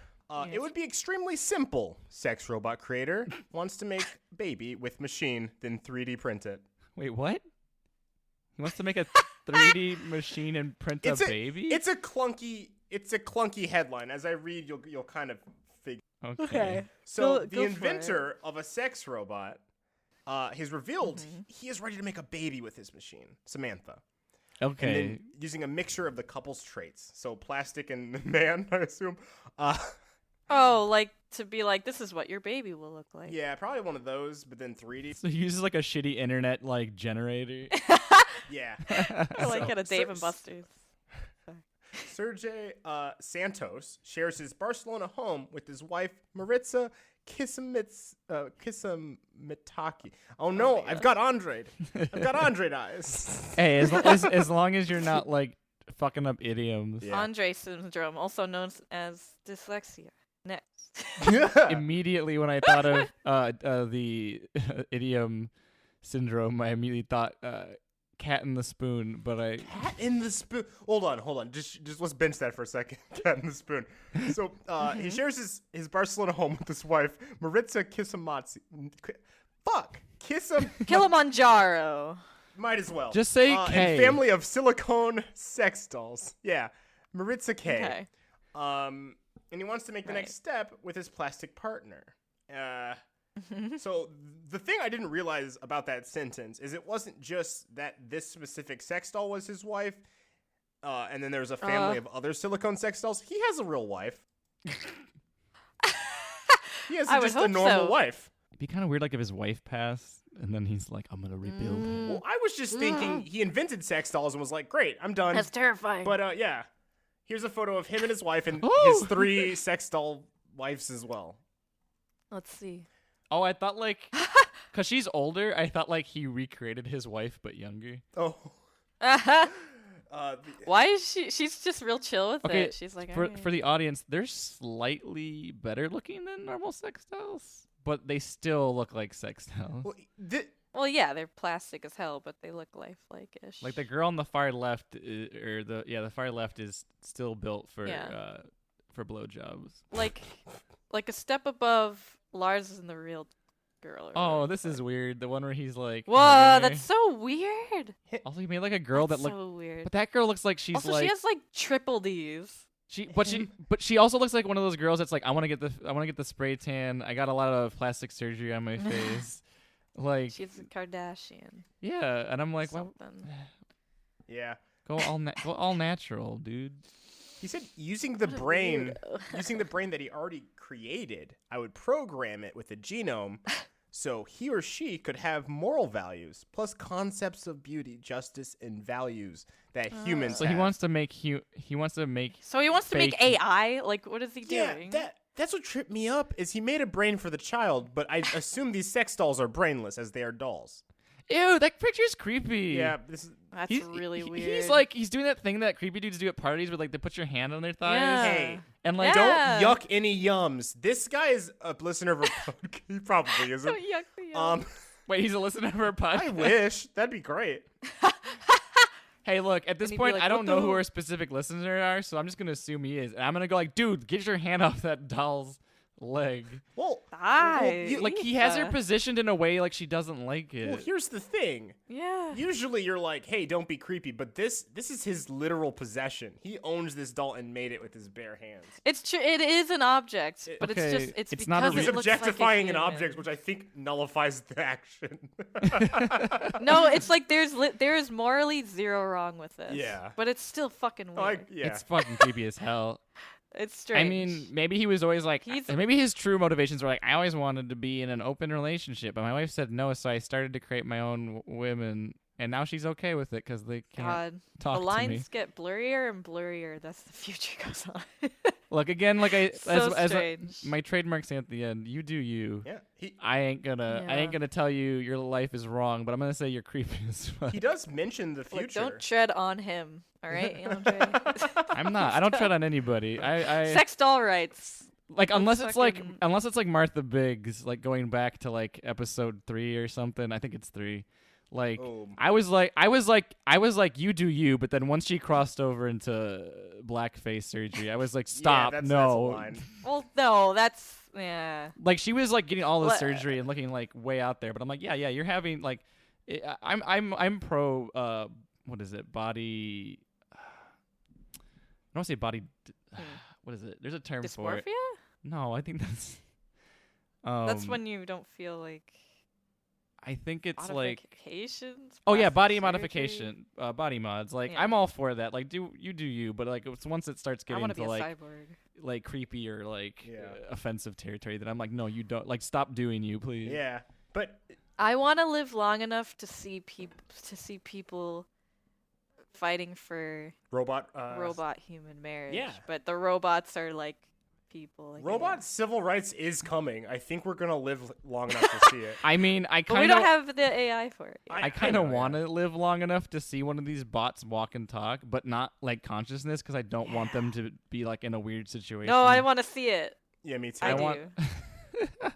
It would be extremely simple. Sex robot creator wants to make baby with machine, then 3D print it. Wait, what? He wants to make a 3D machine and print a baby? It's a clunky headline. As I read, you'll kind of figure. Okay. So Go the for it. inventor of a sex robot has revealed he is ready to make a baby with his machine, Samantha. Okay. And then using a mixture of the couple's traits. So plastic and man, I assume. Oh, like to be like, this is what your baby will look like. Yeah, probably one of those, but then 3D. So he uses like a shitty internet like generator. Yeah. I like at a Dave and Buster's. Sergey Santos shares his Barcelona home with his wife Maritza Kisimitaki. Oh no, I've got André. I've got André eyes. Hey, as long as you're not like fucking up idioms. Yeah. Andre syndrome, also known as dyslexia. Next. Immediately when I thought of the idiom syndrome, I immediately thought cat in the spoon, but I Cat in the spoon. Hold on. Just let's bench that for a second. Cat in the spoon. So he shares his Barcelona home with his wife Maritza Kisimatsi. Kilimanjaro. Might as well. Just say And K. family of silicone sex dolls. Yeah, Maritza K. Okay. And he wants to make the Right. next step with his plastic partner. So the thing I didn't realize about that sentence is it wasn't just that this specific sex doll was his wife, and then there's a family of other silicone sex dolls. He has a real wife. He has I would just a hope normal so. wife. It'd be kind of weird like if his wife passed and then he's like, I'm gonna rebuild her. Well, I was just thinking he invented sex dolls and was like, great, I'm done. That's terrifying. But yeah, here's a photo of him and his wife and Ooh. his 3 sex doll wives as well. Let's see. Oh, I thought like, cause she's older, I thought like he recreated his wife but younger. Oh. Why is she's just real chill with Okay, it. She's like, for "Alright." the audience, they're slightly better looking than normal sex dolls, but they still look like sex dolls. Well, Well, yeah, they're plastic as hell, but they look lifelike-ish. Like the girl on the far left, the far left is still built for Yeah. for blowjobs. like a step above Lars and the real girl. or Oh, whatever this it's is like. weird. The one where he's like, Whoa, hugging her. that's so weird. Also, he made like a girl That's that looked, so weird. but that girl looks like she's Also, like she has like triple D's. but she also looks like one of those girls that's like, I want to get the spray tan. I got a lot of plastic surgery on my face. Like, She's a Kardashian. yeah, and I'm like, well, Something. yeah. go all natural, dude. He said using the What a brain, weirdo. using the brain that he already created, I would program it with a genome so he or she could have moral values plus concepts of beauty, justice, and values that humans So have. he wants to make So he wants to make Fake. AI? Like, what is he doing? That's what tripped me up is he made a brain for the child, but I assume these sex dolls are brainless as they are dolls. Ew, that picture's creepy. Yeah, this is That's He's really weird. He's doing that thing that creepy dudes do at parties where like they put your hand on their thighs. Yeah. hey. And like Yeah. Don't yuck any yums. This guy is a listener of a podcast. He probably isn't. Don't yuck the yum. wait, he's a listener of our podcast. I wish. That'd be great. Hey, look, at this And he'd be point, like, I don't "What know the who hell?" our specific listeners are, so I'm just gonna assume he is, and I'm gonna go like, dude, get your hand off that doll's leg. Well, Die. Like he has her Eva. positioned in a way like she doesn't like it. well, here's the thing. Yeah. Usually you're like, hey, don't be creepy, but this is his literal possession. He owns this doll and made it with his bare hands. It's true. It is an object, but Okay, it's just it's because not a it He's looks like a objectifying an human. object, which I think nullifies the action. No, it's like there is morally zero wrong with this. Yeah. But it's still fucking weird. yeah. It's fucking creepy as hell. It's strange. I mean, maybe he was always like, He's- maybe his true motivations were like, I always wanted to be in an open relationship, but my wife said no, so I started to create my own women, and now she's okay with it because they can't God, talk the to me. lines get blurrier and blurrier. That's the future goes on. Look again, like So as strange. my trademark saying at the end. You do you. Yeah. I ain't gonna tell you your life is wrong, but I'm gonna say you're creepy as fuck. He does mention the Look, future. don't tread on him, all right, Andre? I'm not. I don't tread on anybody. I Sex doll rights. like unless it's fucking- like Martha Biggs, like going back to like episode 3 or something. I think it's 3. Like I was like you do you, but then once she crossed over into blackface surgery, I was like stop, yeah, that's no. a line. Well, no, that's yeah. Like she was like getting all the What? surgery and looking like way out there, but I'm like yeah, you're having like I'm pro what is it, body I don't want to say body what is it, there's a term for it. Dysmorphia? No, I think that's That's when you don't feel like I think it's like modifications. oh yeah, body plastic modification, body mods. Like Yeah. I'm all for that. Like do you, but like it's once it starts surgery. I getting want to to be a like cyborg. creepy or like Yeah. offensive territory, then I'm like no, you don't. Like stop doing you, please. Yeah, but I want to live long enough to see people fighting for robot human marriage. yeah. But the robots are like people. Like, robot civil rights is coming. I think we're gonna live long enough to see it. I mean, I But we kind don't of have the AI for it. I kind of know, want to live long enough to see one of these bots walk and talk, but not like consciousness, because I don't want them to be like in a weird situation. No, I want to see it. Yeah, me too. I, do. want-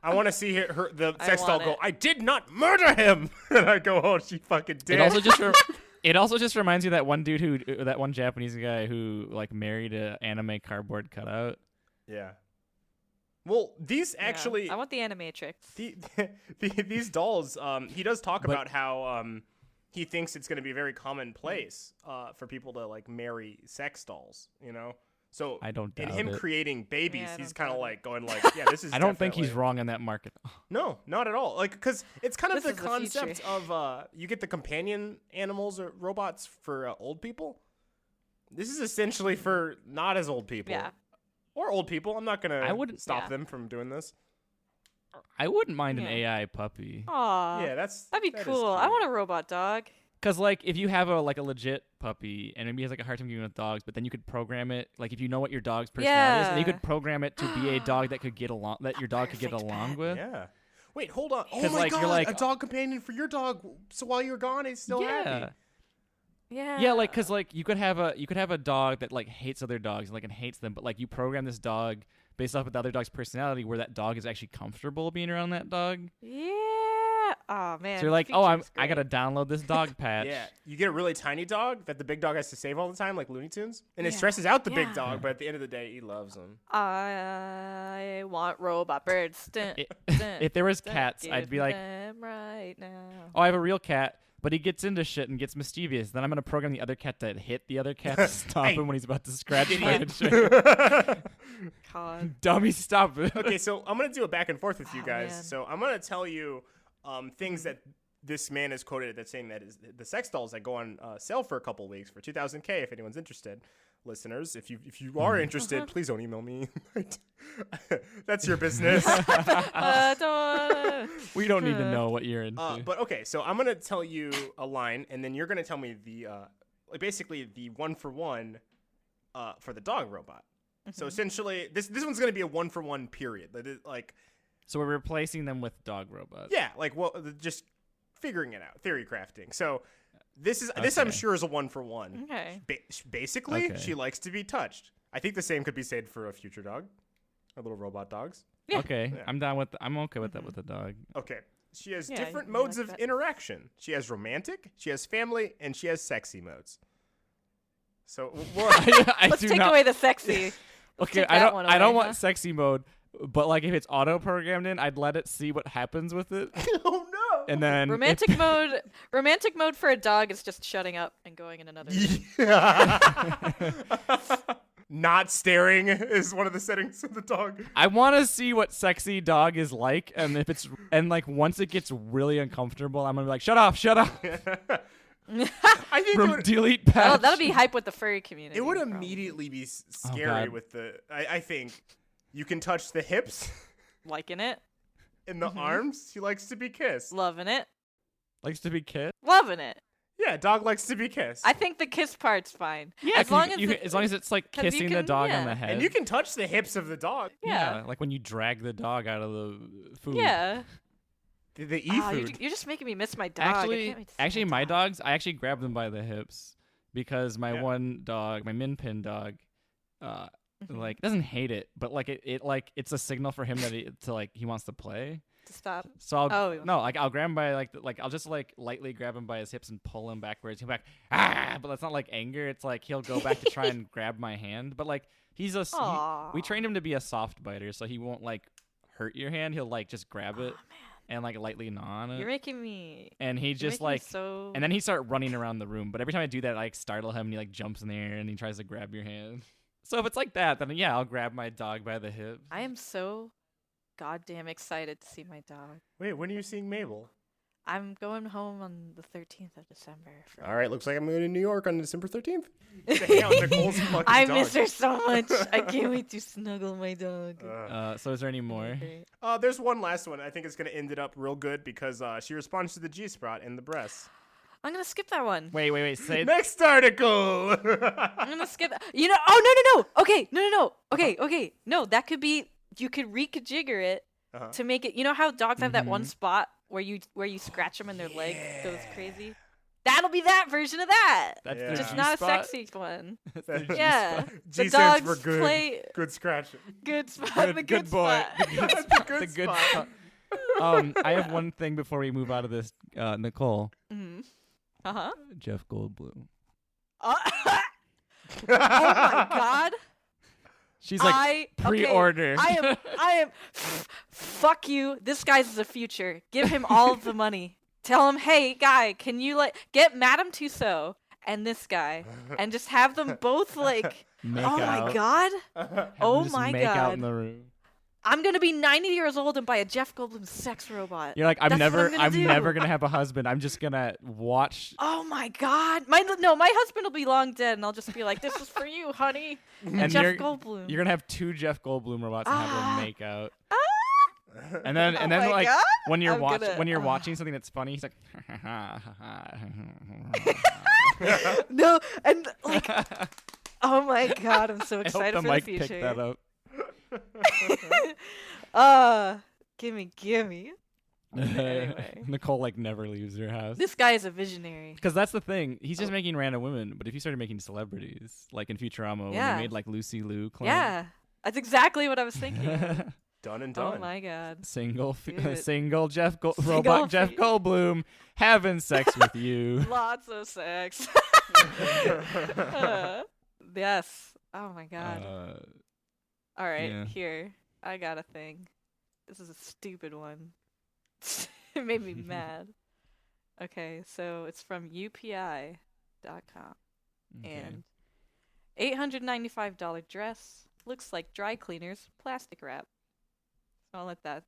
I want to see the I sex doll want go. it. I did not murder him, and I go, oh, she fucking did. It also just reminds me of that one dude that one Japanese guy who like married a anime cardboard cutout. Yeah. Well, these Yeah. actually I want the animatrix. these dolls. He does talk But- about how he thinks it's going to be very commonplace for people to like marry sex dolls. You know. So I don't in doubt him it. creating babies, Yeah, I he's don't kind of doubt like it. going like, yeah, this is. I don't think he's definitely- wrong in that market. No, not at all. Like, because it's kind of This the is the concept future. of you get the companion animals or robots for old people. This is essentially for not as old people. Yeah. Or old people. I'm not gonna I wouldn't- stop Yeah. them from doing this. I wouldn't mind an Yeah. AI puppy. Aw. Yeah, That'd be that is cool. I cute. want a robot dog. Cause like if you have a legit puppy and maybe he has like a hard time dealing with dogs, but then you could program it like if you know what your dog's personality is, then you Yeah. could program it to be a dog that could get along that your dog could get Perfect along pet. with. Yeah. Wait, hold on. Oh 'Cause, my like, you're god, like- a dog companion for your dog. So while you're gone, he's still happy. Yeah. Yeah, like cause like you could have a dog that like hates other dogs and like and hates them, but like you program this dog based off of the other dog's personality where that dog is actually comfortable being around that dog. Yeah. Oh man. So you're the like, oh, future's I gotta great. download this dog patch. Yeah, you get a really tiny dog that the big dog has to save all the time, like Looney Tunes, and it Yeah. stresses out the big Yeah. dog. But at the end of the day, he loves him. I want robot birds. Dun, dun, If there was dun, cats, I'd give be like, them right now. oh, I have a real cat, but he gets into shit and gets mischievous. Then I'm gonna program the other cat to hit the other cat to stop Hey. him when he's about to scratch my Idiot. shit. God. Dummy, stop it. Okay, so I'm gonna do a back and forth with you Oh, guys. man. So I'm gonna tell you things that this man is quoted that's saying that is the sex dolls that go on sale for a couple weeks for 2,000K. If anyone's interested, listeners, if you are interested, please don't email me. That's your business. Don't. We don't need to know what you're into. But okay, so I'm gonna tell you a line, and then you're gonna tell me the like basically the 1-for-1 for the dog robot. So essentially, this one's gonna be a 1-for-1 period. That is, like, So we're replacing them with dog robots. yeah, like well, just figuring it out, theory crafting. So this I'm Okay. sure is a 1-for-1. Okay. Basically, Okay. she likes to be touched. I think the same could be said for a future dog, or little robot dogs. Yeah. Okay, Yeah. I'm okay with that with the dog. Okay. She has Yeah, different you modes like of that. interaction. She has romantic, she has family, and she has sexy modes. So, I Let's do take not. away the sexy. Let's Okay, take I that don't. one I don't away, want huh? sexy mode, but like if it's auto programmed in, I'd let it see what happens with it, oh no! and then if- Romantic mode. Romantic mode for a dog is just shutting up and going in another. room. Not staring is one of the settings of the dog. I want to see what sexy dog is like, and if it's like once it gets really uncomfortable, I'm gonna be like, shut off. I think Delete patch. That'll be hype with the furry community. it would probably. immediately be Oh, scary God. with the. I think you can touch the hips Liking it, and the arms. She likes to be kissed. loving it, likes to be kissed. loving it. Yeah, dog likes to be kissed. I think the kiss part's fine. Yeah, as long as long as it's like 'cause you kissing the can- dog yeah. on the head. and you can touch the hips of the dog. Yeah. like when you drag the dog out of the food. Yeah. The Oh, food. you're just making me miss my dog. I Actually, can't wait to see actually, my dog. dogs, I actually grab them by the hips because my Yeah. one dog, my min pin dog, like doesn't hate it, but like it like it's a signal for him that he wants to play. To stop. So I'll Oh. no, like I'll grab him by like I'll just like lightly grab him by his hips and pull him backwards. He'll be like but that's not like anger. It's like he'll go back to try and grab my hand, but like we Aw. trained him to be a soft biter, so he won't like hurt your hand. He'll like just grab it and like lightly gnaw on it. You're making me. And he you're just making me like so. and then he start running around the room. But every time I do that, I like startle him and he like jumps in the air and he tries to grab your hand. So if it's like that, then yeah, I'll grab my dog by the hips. I am so goddamn excited to see my dog. Wait, when are you seeing Mabel? I'm going home on the 13th of December. All right, looks like I'm going to New York on December 13th. To hang out with Nicole's fucking I dog. miss her so much. I can't wait to snuggle my dog. So is there any more? Okay. There's one last one. I think it's going to end it up real good because she responds to the G-spot and the breasts. I'm gonna skip that one. Wait. Say Next article. I'm gonna skip. Oh no. Okay, no. Okay. No, that could be. You could rejigger it to make it. You know how dogs have that one spot where you scratch them and their leg goes crazy. That'll be that version of that. that's Yeah. the Just not a G-spot? sexy one. G Yeah. G The stands dogs for good. play Good scratching. good spot. The good boy. spot. The good The good spot. spot. I have one thing before we move out of this, Nicole. Uh-huh. Jeff Goldblum. Oh my god. She's like pre-order. I am. Fuck you. This guy's the future. Give him all of the money. Tell him, hey, guy, can you get Madame Tussauds and this guy, and just have them both like. Make Oh out. my god. Have them Oh just my make out in god. the room. I'm gonna be 90 years old and buy a Jeff Goldblum sex robot. You're like, I'm That's what never gonna do. gonna have a husband. I'm just gonna watch. Oh my god. My husband will be long dead, and I'll just be like, this is for you, honey. And Jeff you're, Goldblum. You're gonna have two Jeff Goldblum robots and have them make out. And then Oh my like God. when you're I'm gonna- when you're watching something that's funny, he's like, No, and like, oh my god, I'm so I hope excited the for mic the future. picked that up. Gimme. Anyway. Nicole like never leaves her house. This guy is a visionary. Because that's the thing. He's just making random women. But if you started making celebrities, like in Futurama, when Yeah. they made like Lucy Liu clone. Yeah, that's exactly what I was thinking. Done and Oh done. my god. single Dude. single Single robot Jeff fe- Goldblum having sex with you. Lots of sex. Yes. Oh my god. All right, yeah. here. I got a thing. This is a stupid one. It made me mad. Okay, so it's from UPI.com. Okay. And $895 dress looks like dry cleaner's plastic wrap. So I'll let that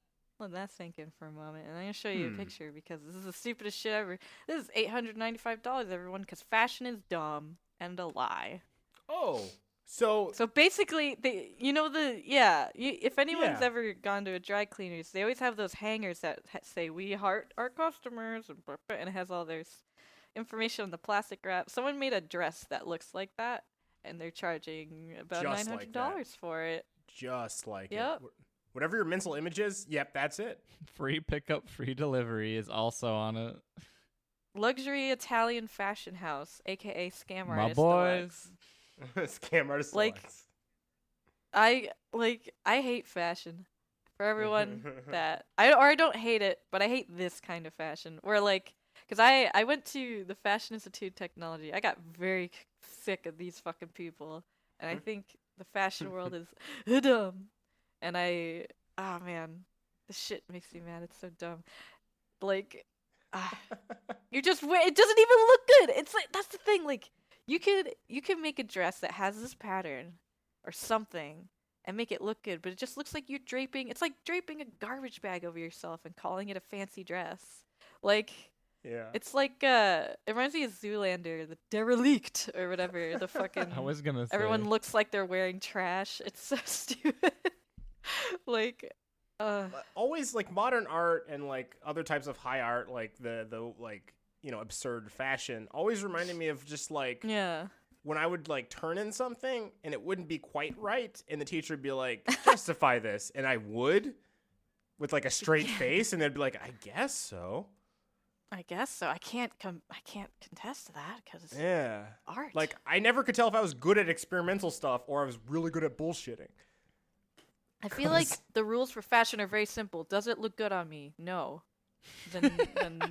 sink in for a moment, and I'm gonna show you a picture because this is the stupidest shit ever. This is $895, everyone, because fashion is dumb and a lie. Oh, so So basically, if anyone's Yeah. ever gone to a dry cleaners, they always have those hangers that say "We heart our customers," and it has all their information on the plastic wrap. Someone made a dress that looks like that, and they're charging about Just like $900 for it. just like Yep. it. Whatever your mental image is, yep, that's it. Free pickup, free delivery is also on it. Luxury Italian fashion house, aka Scam My Artist boys. Deluxe. Scam artist. Like- Deluxe. I hate fashion. For everyone that I don't hate it, but I hate this kind of fashion. Where because I went to the Fashion Institute of Technology. I got very sick of these fucking people, and I think the fashion world is dumb. And oh man, this shit makes me mad. It's so dumb. You're just it doesn't even look good. It's like that's the thing. Like you could make a dress that has this pattern or something and make it look good, but it just looks like you're draping. It's like draping a garbage bag over yourself and calling it a fancy dress. Like Yeah. it's like it reminds me of Zoolander, the derelict or whatever. The fucking I was gonna say. everyone looks like they're wearing trash. It's so stupid. Always like modern art and like other types of high art, like the absurd fashion always reminded me of just like when I would like turn in something and it wouldn't be quite right, and the teacher would be like, justify this, and I would with like a straight face, and they'd be like, I guess so. I can't contest to that because art. Like I never could tell if I was good at experimental stuff or I was really good at bullshitting. I feel like the rules for fashion are very simple. Does it look good on me? No. Then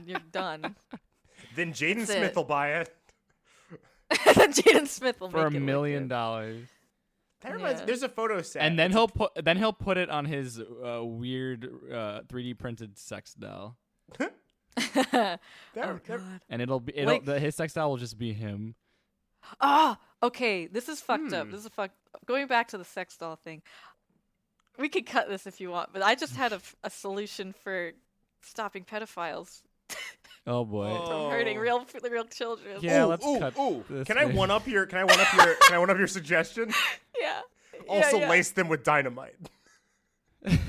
you're done. Then Jaden Smith will buy it. Then Jaden Smith will for make $1 million. That reminds. There's a photo set, and then he'll put it on his weird 3D printed sex doll. God. And his sex doll will just be him. Okay. This is fucked up. Going back to the sex doll thing. We could cut this if you want, but I just had a solution for stopping pedophiles. Oh boy. From hurting real children. Yeah, let's cut. This can I one up your suggestion? Yeah. Also lace them with dynamite.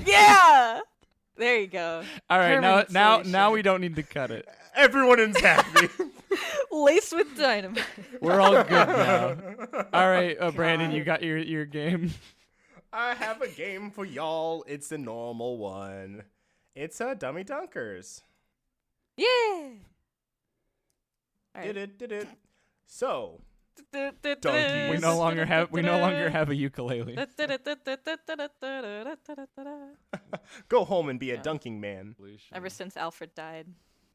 Yeah. There you go. All right, now we don't need to cut it. Everyone is happy. Lace with dynamite. We're all good now. All right, Brandon, you got your game. I have a game for y'all. It's a normal one. It's Dummy Dunkers. Yeah. Did it. So, Donkeys. We no longer have a ukulele. Go home and be a dunking man. Ever since Alfred died.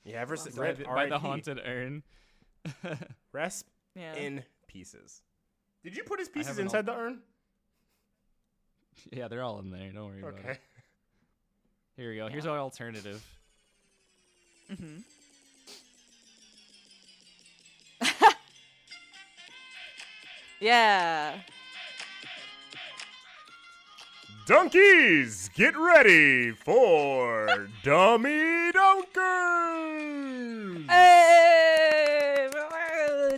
Yeah, ever since by the haunted urn. Rest in pieces. Did you put his pieces inside the urn? Yeah, they're all in there. Don't worry about it. Okay. Here we go. Here's our alternative. Mm-hmm. Yeah. Donkeys, get ready for Dummy Dunkers! Hey!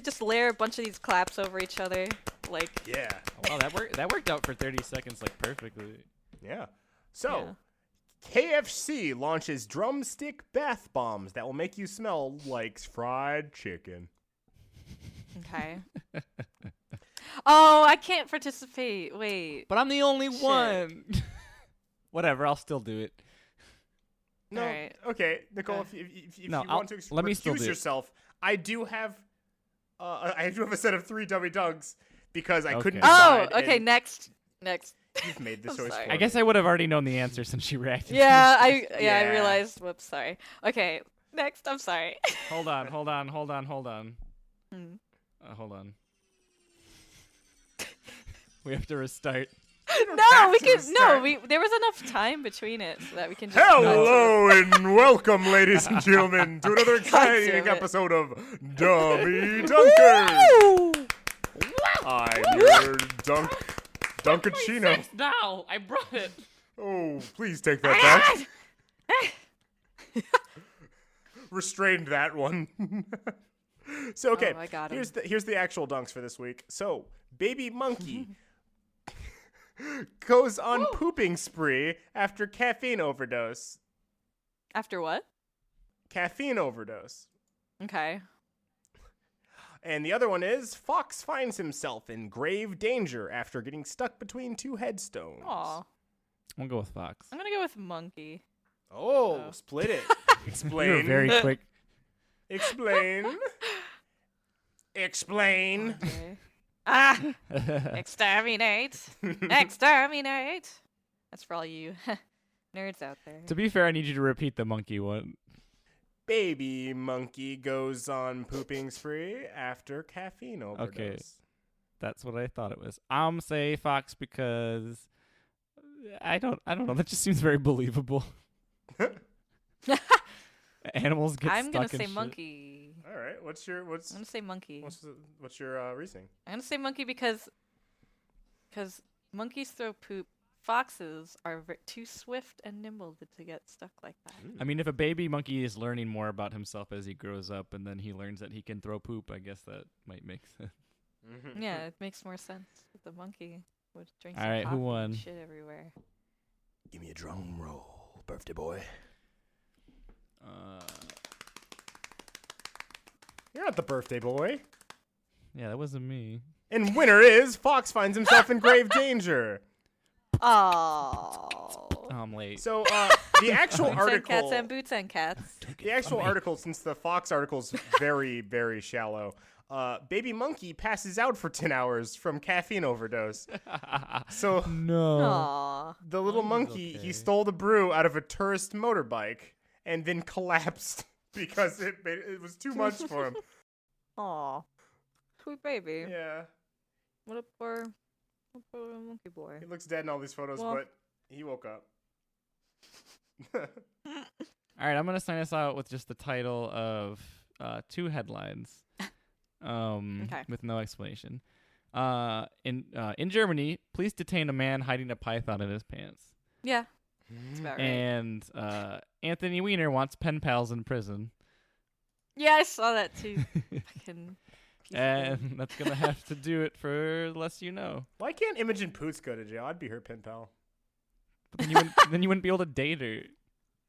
Just layer a bunch of these claps over each other. Like, yeah. Wow, that worked out for 30 seconds like perfectly. Yeah. So, KFC launches drumstick bath bombs that will make you smell like fried chicken. Okay. Oh, I can't participate. Wait. But I'm the only one. Whatever, I'll still do it. No. Right. Okay, Nicole, if you want to excuse yourself, I do have a set of 3 dummy dunks because I couldn't decide. Oh, okay, next. You've made the choice for me. I guess I would have already known the answer since she reacted. Yeah, I realized. Whoops, sorry. Okay, next. I'm sorry. Hold on. Hold on. Hold on. We have to restart. No, we can. No, there was enough time between it so that we can just. Hello and welcome, ladies and gentlemen, to another exciting episode of Dummy Dunkers. I'm your Dunkachino. Now I brought it. Oh, please take that back. Restrained that one. So okay, I got him. here's the actual dunks for this week. So baby monkey goes on pooping spree after caffeine overdose. After what? Caffeine overdose. Okay. And the other one is fox finds himself in grave danger after getting stuck between 2 headstones. Aw. I'll go with fox. I'm gonna go with monkey. Oh, split it. Explain. You were very quick. Explain. Explain. Okay. Exterminate. Exterminate. That's for all you nerds out there. To be fair, I need you to repeat the monkey one. Baby monkey goes on pooping spree after caffeine overdose. Okay. That's what I thought it was. I'm say fox because I don't know. That just seems very believable. Animals get I'm stuck gonna in say shit. monkey. All right. I'm gonna say monkey. What's your reasoning? I'm gonna say monkey because monkeys throw poop. Foxes are too swift and nimble to get stuck like that. I mean, if a baby monkey is learning more about himself as he grows up, and then he learns that he can throw poop, I guess that might make sense. Yeah, it makes more sense. The monkey would drink All some right, who coffee won? and shit everywhere. Give me a drum roll, birthday boy. You're not the birthday boy. Yeah, that wasn't me. And winner is Fox finds himself in grave danger. Oh. I'm late. So the actual Boots and article, cats and boots and cats. the actual article, since the Fox article's very, very shallow, baby monkey passes out for 10 hours from caffeine overdose. So No. Aw. the little He's monkey, okay. he stole the brew out of a tourist motorbike and then collapsed because it was too much for him. Aw. Sweet baby. Yeah, What a poor monkey boy. he looks dead in all these photos, Well- but he woke up. All right, I'm gonna sign us out with just the title of 2 headlines, Okay. with no explanation. In Germany, police detain a man hiding a python in his pants, Yeah. That's about right. and Anthony Weiner wants pen pals in prison, Yeah, I saw that too. Fucking piece of shit. and that's gonna have to do it for the less you know. Why can't Imogen Poots go to jail? I'd be her pen pal. But then you wouldn't be able to date her.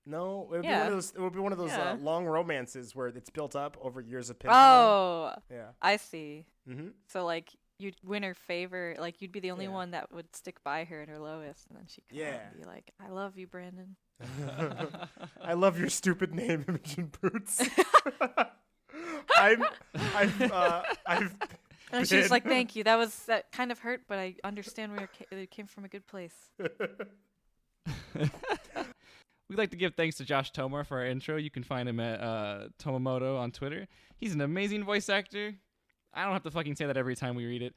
No, it would Yeah. be one of those. It would be one of those Yeah. long romances where it's built up over years of pen pal. Oh, Yeah. I see. Mm-hmm. So like you'd win her favor, like you'd be the only Yeah. one that would stick by her in her lowest, and then she'd come out Yeah. and be like, "I love you, Brandon." I love your stupid name, Imogen Poots. I've And she's been- like, "Thank you. That kind of hurt, but I understand where it came from a good place." We'd like to give thanks to Josh Tomar for our intro. You can find him at Tomamoto on Twitter. He's an amazing voice actor. I don't have to fucking say that every time we read it.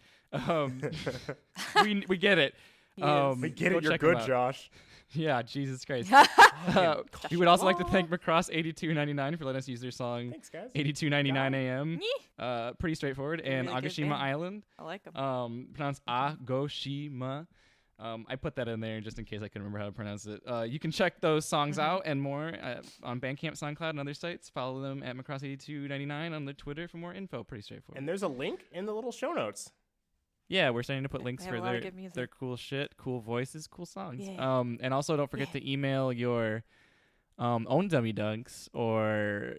We get it. He is. we get go it. You're check him good, out. Josh. Yeah, Jesus Christ. Fucking We would also like to thank Macross8299 for letting us use their song Thanks, guys. 8299 AM. Nyeh. Pretty straightforward. And Really good Agashima band. Island, I like him. pronounced Agoshima. I put that in there just in case I couldn't remember how to pronounce it. You can check those songs out and more on Bandcamp, SoundCloud, and other sites. Follow them at Macross8299 on their Twitter for more info. Pretty straightforward. And there's a link in the little show notes. Yeah, we're starting to put links They have for a lot of good music. their cool shit, cool voices, cool songs. Yeah. And also don't forget to email your own dummy dunks or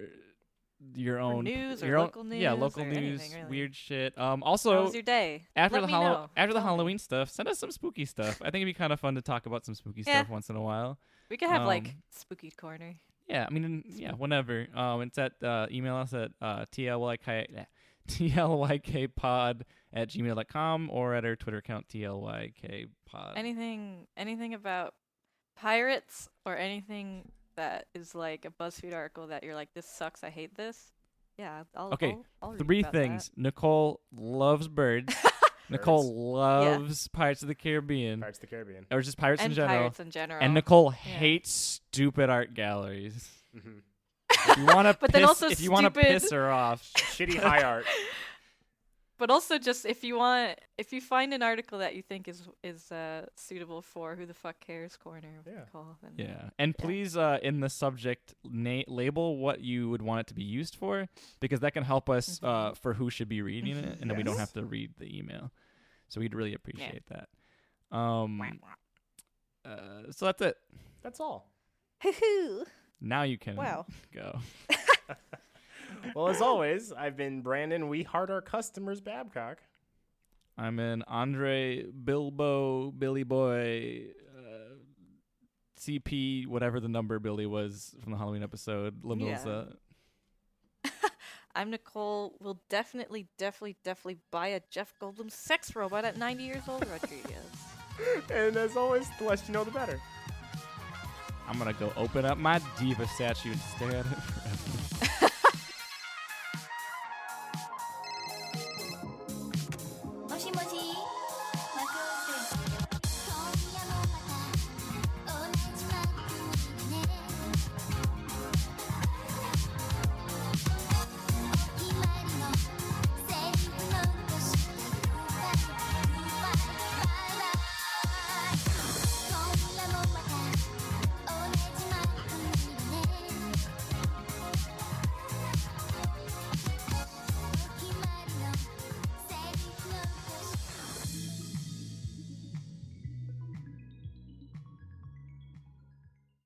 your own news or your own, local yeah, news local or news, anything, really. weird shit. How Also was your day? after Let the me know. after the Tell me. Halloween stuff, send us some spooky stuff. I think it'd be kind of fun to talk about some spooky Yeah. stuff once in a while. We could have like Um, spooky corner. Yeah, I mean, yeah, whenever. It's at email us at tlykkpod@gmail.com or at our Twitter account tlykkpod. Anything about pirates or anything that is like a BuzzFeed article that you're like, this sucks, I hate this. Yeah, Okay, I'll read 3 about things. Nicole loves birds. Nicole loves Pirates of the Caribbean, Pirates of the Caribbean. or just pirates that. in And general. pirates in general. And Nicole Yeah. hates stupid art galleries. Mm-hmm. If you want to But then also if you want to stupid- piss her off, Shitty high art. But also just if you find an article that you think is suitable for Who the Fuck Cares corner, Yeah. call, then yeah. And please, in the subject, label what you would want it to be used for, because that can help us for who should be reading it, and then we don't Yes. have to read the email. So we'd really appreciate that. So that's it. That's all. Hoo-hoo. Now you can Wow. go. Well, as always, I've been Brandon. We heart our customers, Babcock. I'm an André, Bilbo, Billy Boy, CP, whatever the number Billy was from the Halloween episode, LaMilza. I'm Nicole. Will definitely buy a Jeff Goldblum sex robot at 90 years old, Rodriguez. And as always, the less you know, the better. I'm going to go open up my diva statue and stare at it forever.